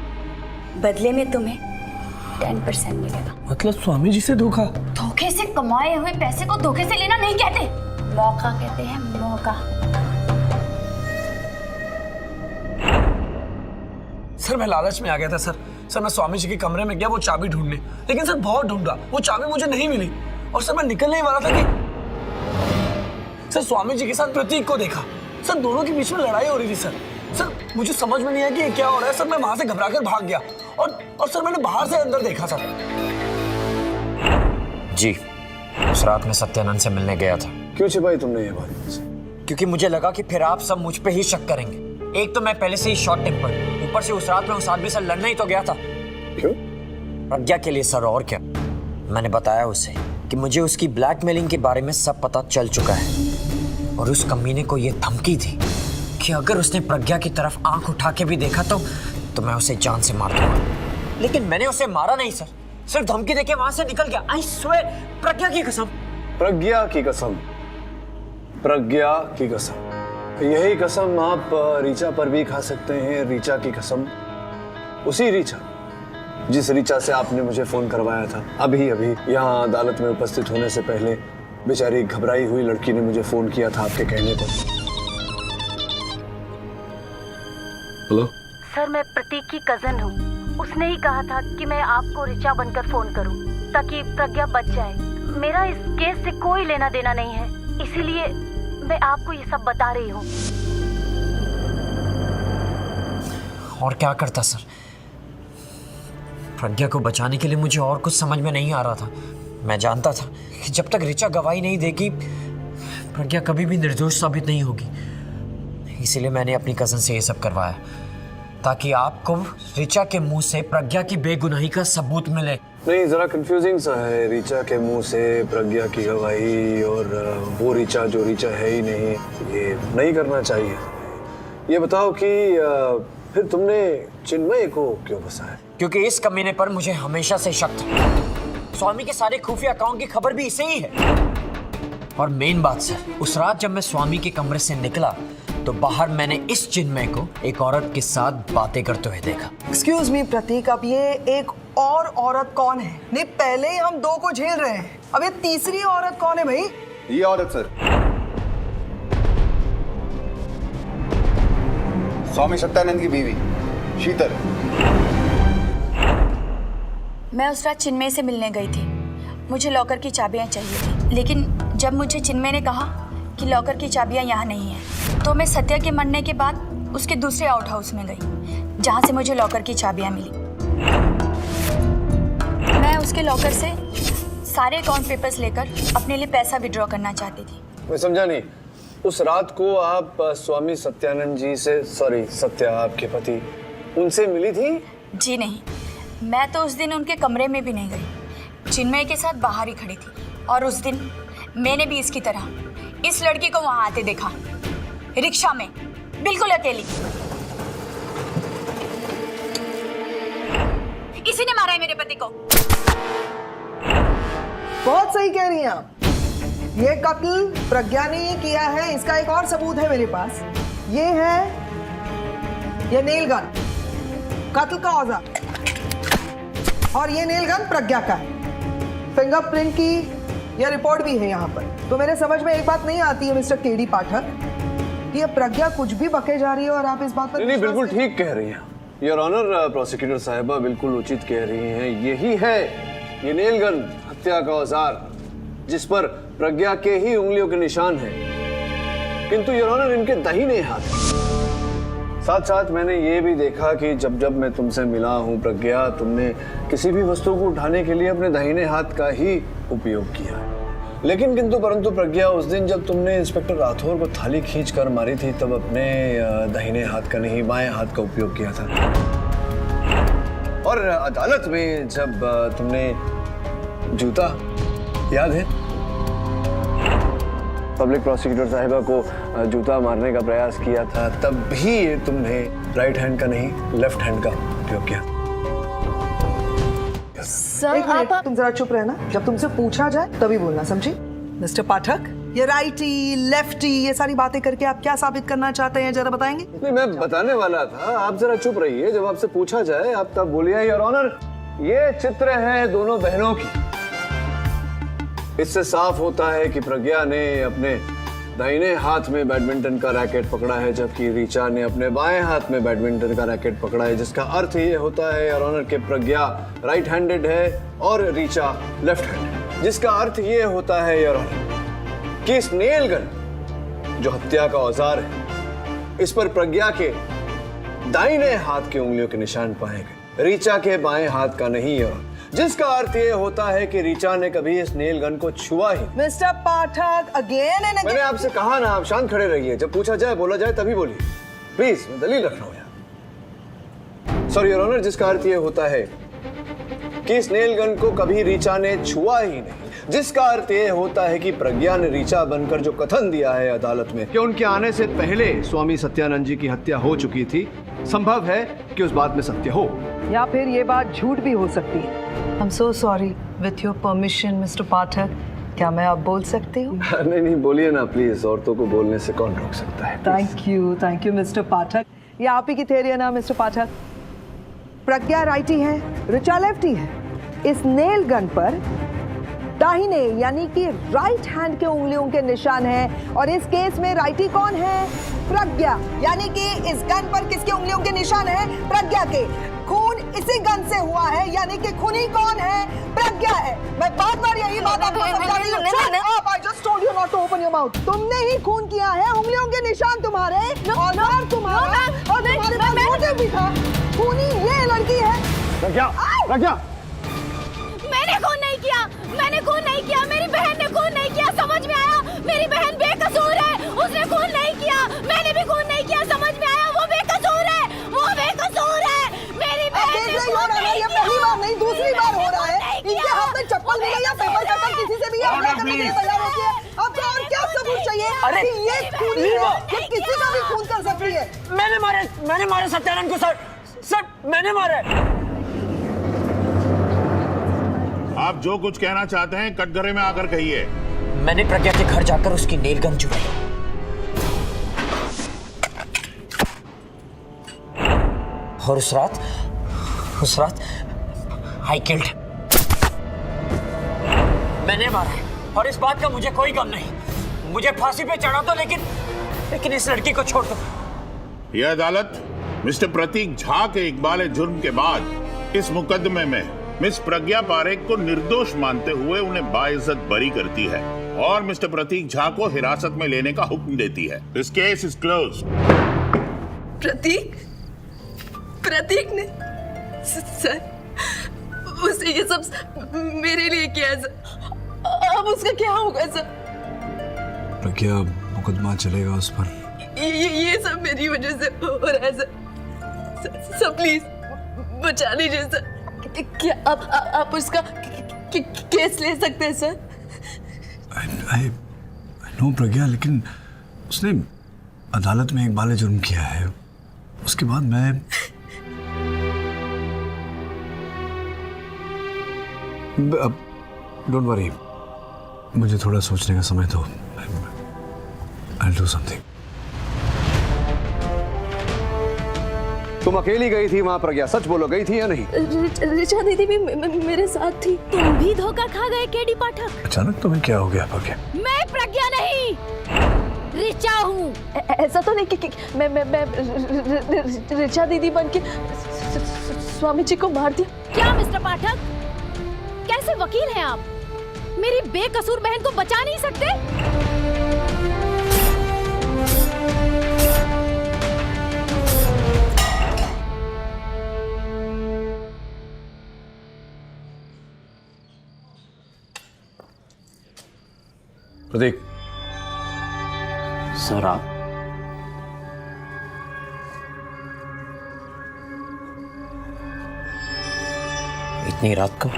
S16: बदले में तुम्हें 10% मिलेगा।
S4: मतलब स्वामी जी से धोखा?
S16: धोखे से कमाए हुए पैसे को धोखे से लेना नहीं कहते, मौका कहते हैं, मौका।
S4: सर मैं लालच में आ गया था सर मैं स्वामी जी के कमरे में गया वो चाबी ढूंढने, लेकिन सर बहुत ढूंढा, वो चाबी मुझे नहीं मिली। और सर मैं निकलने ही वाला था कि सर स्वामी जी के साथ प्रतीक को देखा। सर दोनों के बीच में लड़ाई हो रही थी सर मुझे समझ में नहीं आया कि ये क्या हो रहा है। सर मैं वहां से घबराकर भाग गया और सर मैंने बाहर से अंदर देखा सर।
S2: जी, उस रात में सत्यानंद से मिलने गया था।
S8: क्यों छिपाई तुमने ये बात?
S2: क्योंकि मुझे लगा कि फिर आप सब मुझ पे ही शक करेंगे। एक तो मैं पहले से ही शॉर्ट टेम्पर, ऊपर से उस रात में उस आदमी से लड़ना ही तो गया था।
S8: क्यों?
S2: प्रज्ञा के लिए सर, और क्या। मैंने बताया उसे कि मुझे उसकी ब्लैकमेलिंग के बारे में सब पता चल चुका है और उस कमीने को ये धमकी थी कि अगर उसने प्रज्ञा की तरफ आंख उठा के भी देखा तो मैं उसे जान से मार दूंगा। लेकिन मैंने उसे मारा नहीं सर, सिर्फ धमकी देके वहां से निकल गया। आई स्वेयर, प्रज्ञा की कसम।
S8: प्रज्ञा की कसम? प्रज्ञा की कसम? यही कसम आप ऋचा पर भी खा सकते हैं। ऋचा की कसम, उसी ऋचा जिस ऋचा से आपने मुझे फोन करवाया था अभी यहाँ अदालत में उपस्थित होने से पहले। बेचारी घबराई हुई लड़की ने मुझे फोन किया था आपके कहने पर। हेलो
S6: सर, मैं प्रतीक की कजन हूँ। उसने ही कहा था कि मैं आपको ऋचा बनकर फोन करूँ ताकि प्रज्ञा बच जाए।
S11: मेरा इस केस से कोई लेना देना नहीं है, इसीलिए मैं आपको ये सब बता रही हूँ।
S2: और क्या करता सर? प्रज्ञा को बचाने के लिए मुझे और कुछ समझ में नहीं आ रहा था। मैं जानता था कि जब तक ऋचा गवाही नहीं देगी प्रज्ञा कभी भी निर्दोष साबित नहीं होगी। इसीलिए मैंने अपनी कजन से ये सब करवाया ताकि आपको ऋचा के मुंह से प्रज्ञा की बेगुनाही का सबूत मिले।
S8: नहीं, जरा कंफ्यूजिंग सा है। ऋचा के मुंह से प्रज्ञा की गवाही और वो ऋचा जो ऋचा है ही नहीं, ये नहीं करना चाहिए। ये बताओ कि फिर तुमने चिन्मय को क्यों फंसाया?
S2: क्योंकि इस कमीने पर मुझे हमेशा से शक था। स्वामी के सारे खुफिया अकाउंट की खबर भी इसे ही है। और मेन बात सर, उस रात जब मैं स्वामी के कमरे से निकला तो बाहर मैंने इस चिन्मय को एक औरत के साथ बातें करते हुए देखा।
S10: एक्सक्यूज मी प्रतीक, अब ये एक और औरत कौन है? नहीं, पहले ही हम दो को झेल रहे हैं, अब ये तीसरी औरत कौन है भाई?
S5: ये औरत सर, स्वामी सत्यानंद की बीवी शीतल।
S16: मैं उस रात चिन्मय से मिलने गई थी। मुझे लॉकर की चाबियां चाहिए थी, लेकिन जब मुझे चिन्मय ने कहा कि लॉकर की चाबियां यहाँ नहीं है, तो मैं सत्या के मरने के बाद उसके दूसरे आउट हाउस में गई, जहाँ से मुझे लॉकर की चाबियां मिली। मैं उसके लॉकर से सारे अकाउंट पेपर्स लेकर अपने लिए पैसा विड्रॉ करना चाहती थी।
S8: मैं समझा नहीं, उस रात को आप स्वामी सत्यानंद जी से, सॉरी सत्या आपके पति, उनसे मिली थी?
S16: जी नहीं, मैं तो उस दिन उनके कमरे में भी नहीं गई, चिन्मय के साथ बाहर ही खड़ी थी। और उस दिन मैंने भी इसकी तरह इस लड़की को वहां आते देखा, रिक्शा में, बिल्कुल अकेली। इसी ने मारा है मेरे पति को।
S10: बहुत सही कह रही हैं आप। ये कत्ल प्रज्ञा ने ही किया है, इसका एक और सबूत है मेरे पास। ये है ये नेल गन, कत्ल का औजार, और ये नेल गन प्रज्ञा का है। फिंगरप्रिंट की ये रिपोर्ट भी है यहाँ पर। तो मेरे समझ में एक बात नहीं आती है मिस्टर केडी पाठक, कि ये प्रज्ञा कुछ भी बके जा रही है और आप इस बात पर
S8: नहीं, बिल्कुल ठीक कह रही हैं योर ऑनर। प्रोसिक्यूटर साहिबा बिल्कुल उचित कह रही हैं। यही है ये नेल गन, हत्या का औजार, जिस पर प्रज्ञा के ही उंगलियों के निशान हैं, किंतु योर ऑनर इनके दाहिने हाथ। साथ साथ मैंने ये भी देखा कि जब जब मैं तुमसे मिला हूँ प्रज्ञा, तुमने किसी भी वस्तु को उठाने के लिए अपने दाहिने हाथ का ही उपयोग किया है। लेकिन किंतु परंतु प्रज्ञा, उस दिन जब तुमने इंस्पेक्टर राठौर को थाली खींच कर मारी थी, तब अपने दाहिने हाथ का नहीं बाएं हाथ का उपयोग किया था। और अदालत में जब तुमने जूता, याद है, पब्लिक प्रोसिक्यूटर साहिबा को जूता मारने का प्रयास किया था, तब भी तुमने राइट हैंड का नहीं लेफ्ट हैंड का उपयोग किया।
S10: सर, एक मिनट, तुम जरा चुप रहना, जब तुमसे पूछा जाए तभी बोलना, समझी? मिस्टर पाठक, ये राइटी लेफ्टी ये सारी बातें करके आप क्या साबित करना चाहते हैं, जरा बताएंगे?
S8: नहीं, मैं बताने वाला था, आप जरा चुप रहिए, जब आपसे पूछा जाए आप तब बोलिए। योर ऑनर, ये चित्र है दोनों बहनों की। इससे साफ होता है कि प्रज्ञा ने अपने दाहिने हाथ में बैडमिंटन का रैकेट पकड़ा है, जबकि ऋचा ने अपने बाएं हाथ में बैडमिंटन का रैकेट पकड़ा है, जिसका अर्थ ये होता है योर ऑनर कि प्रज्ञा राइट हैंडेड है और ऋचा लेफ्ट हैंडेड, जिसका अर्थ ये होता है योर ऑनर कि इस नेल गन जो हत्या का औजार है, इस पर प्रज्ञा के दाहिने हाथ की उंगलियों के निशान पाए गए, ऋचा के बाएं हाथ का नहीं है, जिसका अर्थ ये होता है कि ऋचा ने कभी इस नेल गन को छुआ ही।
S10: Mister Pathak, again and again.
S8: मैंने आपसे कहा ना, आप शांत खड़े रहिए, जब पूछा जाए बोला जाए तभी बोलिए प्लीज, मैं दलील रख रहा हूं यहाँ। सॉरी योर ऑनर, जिसका अर्थ ये होता है कि इस नेल गन को कभी ऋचा ने छुआ ही नहीं, जिसका अर्थ ये होता है कि प्रज्ञा ने ऋचा बनकर जो कथन दिया है अदालत में कि उनके आने से पहले स्वामी सत्यानंद जी की हत्या हो चुकी थी, संभव है कि उस बात में सत्य हो,
S10: या फिर ये बात झूठ भी हो सकती है। I'm so sorry. With your permission, Mr. पाठक, क्या मैं अब बोल सकती हूँ?
S8: नहीं, बोलिए ना प्लीज, औरतों को बोलने से कौन रोक सकता है।
S10: थैंक यू मिस्टर पाठक। ये आप ही की थ्योरी है ना मिस्टर पाठक? प्रज्ञा राइटी है, ऋचा लेफ्टी है। इस नेल गन पर दाहिने यानी कि राइट हैंड के उंगलियों के निशान हैं, और इस केस में राइटी कौन है? प्रज्ञा। यानी कि इस गन पर किसके उंगलियों के निशान हैं? प्रज्ञा के। खून इसी गन से हुआ है, यानी कि खूनी कौन है? प्रज्ञा है। मैं बार बार यही बात आपको समझा रही हूँ। I just told you not to open your mouth। तुमने ही खून किया है, उंगलियों के निशान तुम्हारे और मार तुम्हारा और तुम्हारे पास मोटिव भी था। खूनी ये लड़की है।
S12: प्रज्ञा, प्रज्ञा,
S11: मैंने खून नहीं किया, मैंने खून नहीं किया, मेरी बहन ने खून नहीं किया, समझ में आया? मेरी बहन बेकसूर है, उसने खून नहीं किया, मैंने भी खून नहीं किया, समझ में आया? वो बेकसूर है, वो बेकसूर है, मेरी बहन ने खून नहीं किया।
S10: ये पहली बार नहीं, दूसरी बार हो रहा है। इनके हाथ में चप्पल नहीं है या पेपर कटर किसी से भी हमला करने के लिए तैयार होती है। अब तो और क्या सबूत चाहिए?
S7: अरे,
S10: कि ये खूनी है, ये किसी का भी खून कर सकती है।
S7: मैंने मारे सत्यानंद को सर, मैंने मारा।
S9: आप जो कुछ कहना चाहते हैं कटघरे में आकर कहिए।
S7: मैंने प्रज्ञा के घर जाकर उसकी नेल गन चुराई और उस रात आई किल्ड। मैंने मारा है और इस बात का मुझे कोई गम नहीं। मुझे फांसी पे चढ़ा दो, लेकिन इस लड़की को छोड़ दो।
S9: यह अदालत मिस्टर प्रतीक झा के इकबाल जुर्म के बाद इस मुकदमे में मिस प्रज्ञा पारेख को निर्दोष मानते हुए उन्हें बाइज्जत बरी करती है और मिस्टर प्रतीक झा को हिरासत में लेने का हुक्म देती है। This case is close.
S3: Prateek ने सर, उसने ये सब मेरे लिए किया सर। अब उसका क्या होगा सर?
S20: प्रज्ञा, मुकदमा चलेगा उस पर।
S3: ये सब मेरी वजह से हो रहा है सर। सर प्लीज बचा लीजिए सर। क्या आप उसका केस ले सकते हैं सर?
S20: I know प्रज्ञा, लेकिन उसने अदालत में इकबाल जुर्म किया है। उसके बाद मैं अब डोंट वरी, मुझे थोड़ा सोचने का समय दो। I'll do something। तुम अकेली गई थी वहां प्रज्ञा? सच बोलो, गई थी या नहीं?
S3: ऋचा दीदी भी मेरे साथ थी।
S11: तुम भी धोखा खा गए केडी पाठक।
S20: अचानक तुम्हें क्या हो गया प्रज्ञा?
S11: मैं प्रज्ञा नहीं, ऋचा हूँ।
S3: ऐसा तो नहीं कि मैं ऋचा दीदी बन के स्वामी जी को मार दिया।
S11: क्या मिस्टर पाठक, कैसे वकील हैं आप? मेरी बेकसूर बहन को बचा नहीं सकते?
S20: प्रतीक,
S7: सर आप इतनी रात को?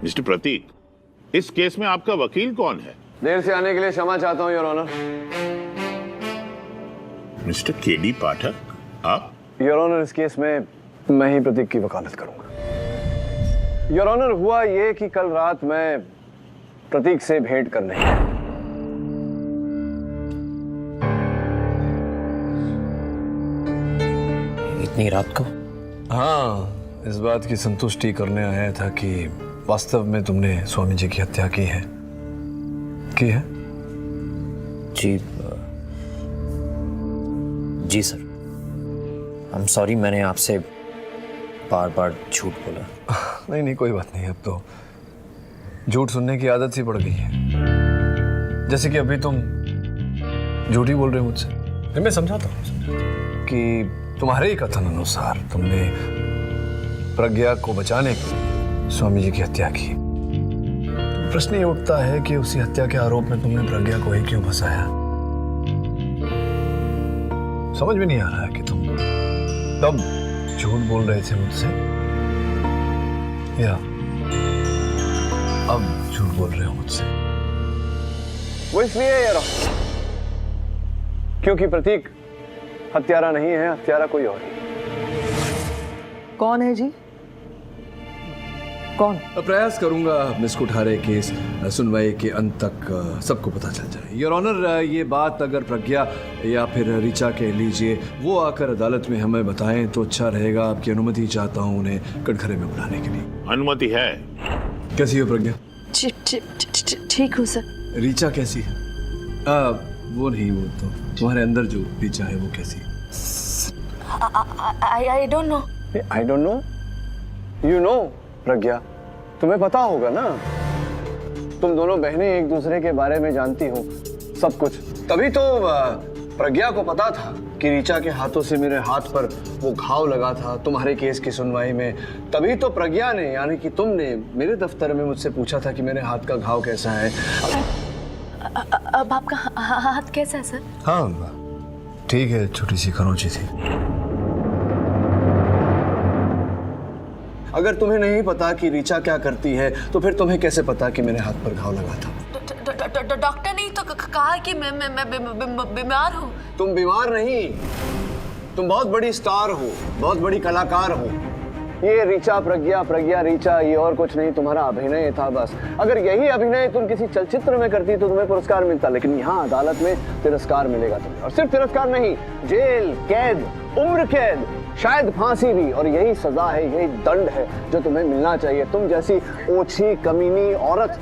S9: मिस्टर प्रतीक, इस केस में आपका वकील कौन है?
S8: देर से आने के लिए क्षमा चाहता हूँ your honour.
S9: Mister KD Pathak, आप?
S8: योर ऑनर, इस केस में मैं ही प्रतीक की वकालत करूंगा। योर ऑनर, हुआ ये कि कल रात मैं प्रतीक से भेंट करने गया।
S7: इतनी रात को?
S20: हाँ, इस बात की संतुष्टि करने आया था कि वास्तव में तुमने स्वामी जी की हत्या की है।
S2: जी सर। आई एम सॉरी, मैंने आपसे बार बार झूठ बोला।
S20: नहीं, कोई बात नहीं। अब तो झूठ सुनने की आदत सी पड़ गई है। जैसे कि अभी तुम झूठ ही बोल रहे हो मुझसे। मैं समझाता हूँ कि तुम्हारे ही कथन अनुसार तुमने प्रज्ञा को बचाने के लिए स्वामी जी की हत्या की। तो प्रश्न ये उठता है कि उसी हत्या के आरोप में तुमने प्रज्ञा को ही क्यों फंसाया? समझ में नहीं आ रहा है कि तुम तब झूठ बोल रहे थे मुझसे या अब झूठ बोल रहे हो मुझसे।
S8: वो इसलिए यार क्योंकि प्रतीक हत्यारा नहीं है, हत्यारा कोई और है।
S10: कौन है जी? कौन?
S20: प्रयास करूंगा मिस कुठारे केस सुनवाई के अंत तक सबको पता चल जाए। योर ऑनर, ये बात अगर प्रज्ञा या फिर ऋचा कह लीजिए वो आकर अदालत में हमें बताएं तो अच्छा रहेगा। आपकी अनुमति चाहता हूं उन्हें कटघरे में बुलाने के लिए।
S9: अनुमति है।
S20: कैसी हो प्रज्ञा?
S3: ठीक हूँ सर।
S20: ऋचा कैसी है? वो नहीं, वो तो तुम्हारे अंदर जो ऋचा है वो कैसी?
S3: I don't know.
S8: I don't know?
S20: You know, प्रज्ञा, तुम्हें पता होगा ना, तुम दोनों बहनें एक दूसरे के बारे में जानती हो सब कुछ। तभी तो प्रज्ञा को पता था कि ऋचा के हाथों से मेरे हाथ पर वो घाव लगा था तुम्हारे केस की सुनवाई में। तभी तो प्रज्ञा ने, यानी कि तुमने, मेरे दफ्तर में मुझसे पूछा था कि मेरे हाथ का घाव कैसा है।
S3: अब आपका हाथ कैसा है सर?
S20: हाँ ठीक है, छोटी सी खरोंची थी। अगर तुम्हें नहीं पता कि ऋचा क्या करती है तो फिर तुम्हें कैसे पता कि मेरे हाथ पर घाव लगा था?
S3: डॉक्टर ने तो कहा कि मैं बीमार हूँ।
S20: तुम बीमार नहीं, तुम बहुत बड़ी स्टार हो, बहुत बड़ी कलाकार हो। ये ऋचा प्रज्ञा, प्रज्ञा ऋचा, ये और कुछ नहीं, तुम्हारा अभिनय था बस। अगर यही अभिनय तुम किसी चलचित्र में करती तो तुम्हें पुरस्कार मिलता, लेकिन यहाँ अदालत में तिरस्कार मिलेगा तुम्हें। और सिर्फ तिरस्कार नहीं, जेल, कैद, उम्र कैद, शायद फांसी भी। और यही सजा है, यही दंड है जो तुम्हें मिलना चाहिए, तुम जैसी ओछी कमीनी औरत।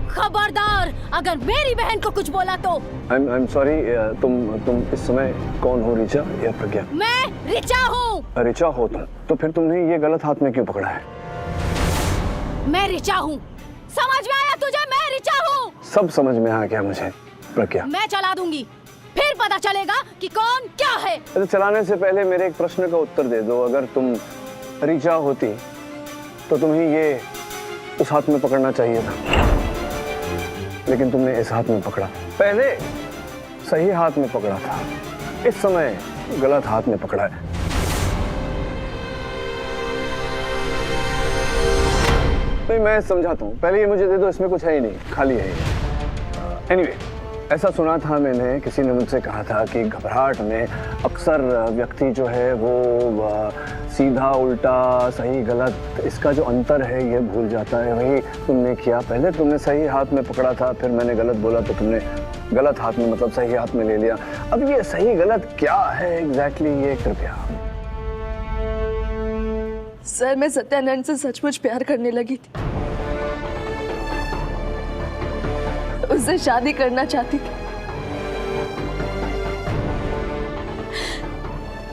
S11: खबरदार, अगर मेरी बहन को कुछ बोला तो।
S20: I'm sorry, तुम इस समय कौन हो, ऋचा या प्रज्ञा?
S11: मैं ऋचा हूँ।
S20: ऋचा हो तुम, तो फिर तुमने ये गलत हाथ में क्यों पकड़ा है?
S11: मैं ऋचा हूँ, समझ में आया तुझे? मैं ऋचा हूँ।
S20: सब समझ में आ गया मुझे प्रज्ञा।
S11: मैं चला दूंगी, फिर पता चलेगा कि कौन क्या है।
S20: तो चलाने से पहले मेरे एक प्रश्न का उत्तर दे दो। अगर तुम ऋचा होती तो तुम्हें ये उस हाथ में पकड़ना चाहिए था, लेकिन तुमने इस हाथ में पकड़ा। पहले सही हाथ में पकड़ा था, इस समय गलत हाथ में पकड़ा है। नहीं, मैं समझाता हूँ, पहले ये मुझे दे दो, इसमें कुछ है ही नहीं, खाली है। एनीवे, ऐसा सुना था मैंने, किसी ने मुझसे कहा था कि घबराहट में अक्सर व्यक्ति जो है वो सीधा उल्टा, सही गलत, इसका जो अंतर है ये भूल जाता है। वही तुमने किया, पहले तुमने सही हाथ में पकड़ा था, फिर मैंने गलत बोला तो तुमने गलत हाथ में, मतलब सही हाथ में ले लिया। अब ये सही गलत क्या है एग्जैक्टली, ये कृपया।
S3: सर, मैं सत्यानंद से सचमुच प्यार करने लगी थी, उससे शादी करना चाहती थी,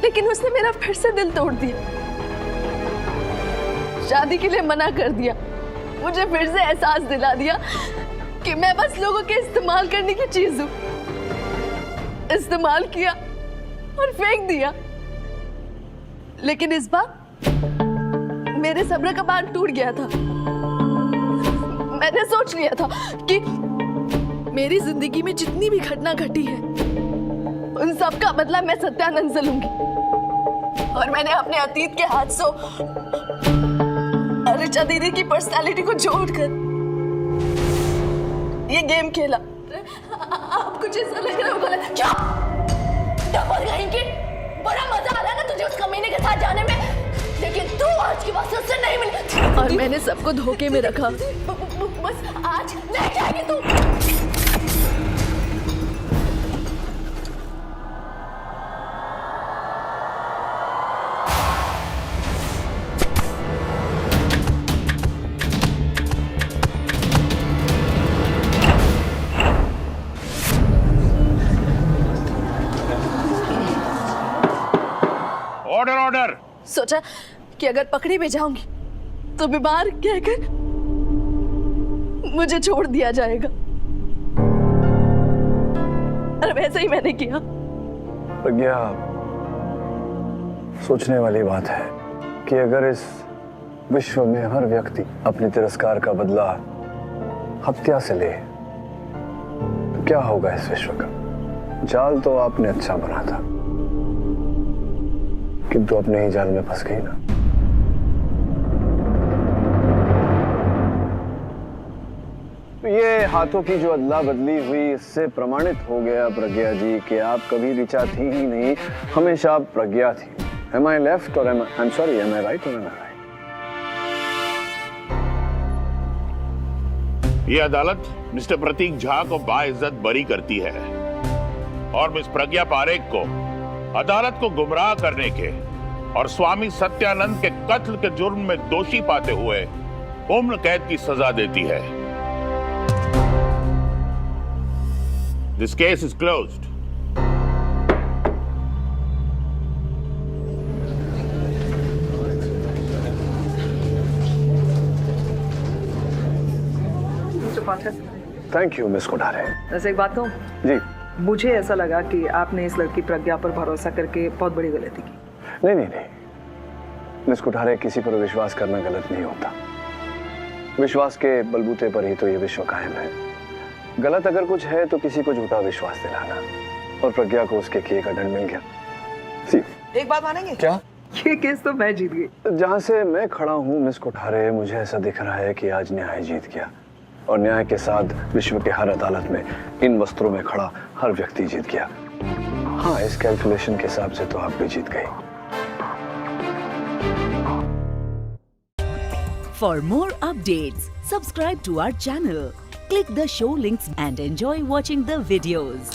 S3: लेकिन उसने मेरा फिर से दिल तोड़ दिया, शादी के लिए मना कर दिया, मुझे फिर से एहसास दिला दिया कि मैं बस लोगों के इस्तेमाल करने की चीज हूं। इस्तेमाल किया और फेंक दिया, लेकिन इस बार मेरे सब्र का बांध टूट गया था। मैंने सोच लिया था कि मेरी जिंदगी में जितनी भी घटना घटी है उन सब का बदला मैं सत्यानंद से लूंगी, और मैंने अपने अतीत के हादसों और ऋचा दीदी की पर्सनालिटी को जोड़कर ये गेम खेला। आप कुछ ऐसा लग रहा होगा, क्या डबल कहेंगे? बड़ा मजा आ रहा है ना तुझे उस कमीने के साथ जाने में, लेकिन तू आज की बात उससे नहीं मिली, और मैंने सबको धोखे में रखा। बस आज नहीं जाएगी तू।
S9: Order order.
S3: सोचा कि अगर पकड़ी में जाऊंगी तो बीमार कहकर मुझे छोड़ दिया जाएगा, और वैसे ही मैंने किया।
S20: प्रज्ञा, सोचने वाली बात है कि अगर इस विश्व में हर व्यक्ति अपने तिरस्कार का बदला हत्या से ले तो क्या होगा इस विश्व का? जाल तो आपने अच्छा बना था, किंतु अपने ही जाल में फंस गई ना। तो ये हाथों की जो अदला बदली हुई, इससे प्रमाणित हो गया प्रज्ञा जी कि आप कभी ऋचा थी ही नहीं, हमेशा आप प्रज्ञा थी। Am I left or am I right or am I right?
S9: ये अदालत मिस्टर प्रतीक झा को बाइज्जत बरी करती है और मिस प्रज्ञा पारेख को अदालत को गुमराह करने के और स्वामी सत्यानंद के कत्ल के जुर्म में दोषी पाते हुए उम्र कैद की सजा देती है। This case is closed.
S10: बात है।
S8: Thank you miss Kothare.
S10: वैसे एक बात कहूँ,
S8: जी
S10: मुझे ऐसा लगा कि आपने इस लड़की प्रज्ञा पर भरोसा करके बहुत बड़ी गलती की।
S8: नहीं नहीं नहीं मिस कोठारे, किसी पर विश्वास करना गलत नहीं होता। विश्वास के बलबूते पर ही तो ये विश्व कायम है। गलत अगर कुछ है तो किसी को झूठा विश्वास दिलाना, और प्रज्ञा को उसके किए का दंड मिल गया। सी
S10: एक बात मानेंगे?
S8: क्या?
S10: ये केस तो मैं जीत गई।
S8: जहाँ से मैं खड़ा हूँ मिस कोठारे, मुझे ऐसा दिख रहा है कि आज न्याय जीत गया, और न्याय के साथ विश्व के हर अदालत में इन वस्त्रों में खड़ा हर व्यक्ति जीत गया। हाँ, इस कैलकुलेशन के हिसाब से तो आप भी जीत गई।
S21: For more updates, subscribe to our channel, click the show links and enjoy watching the videos.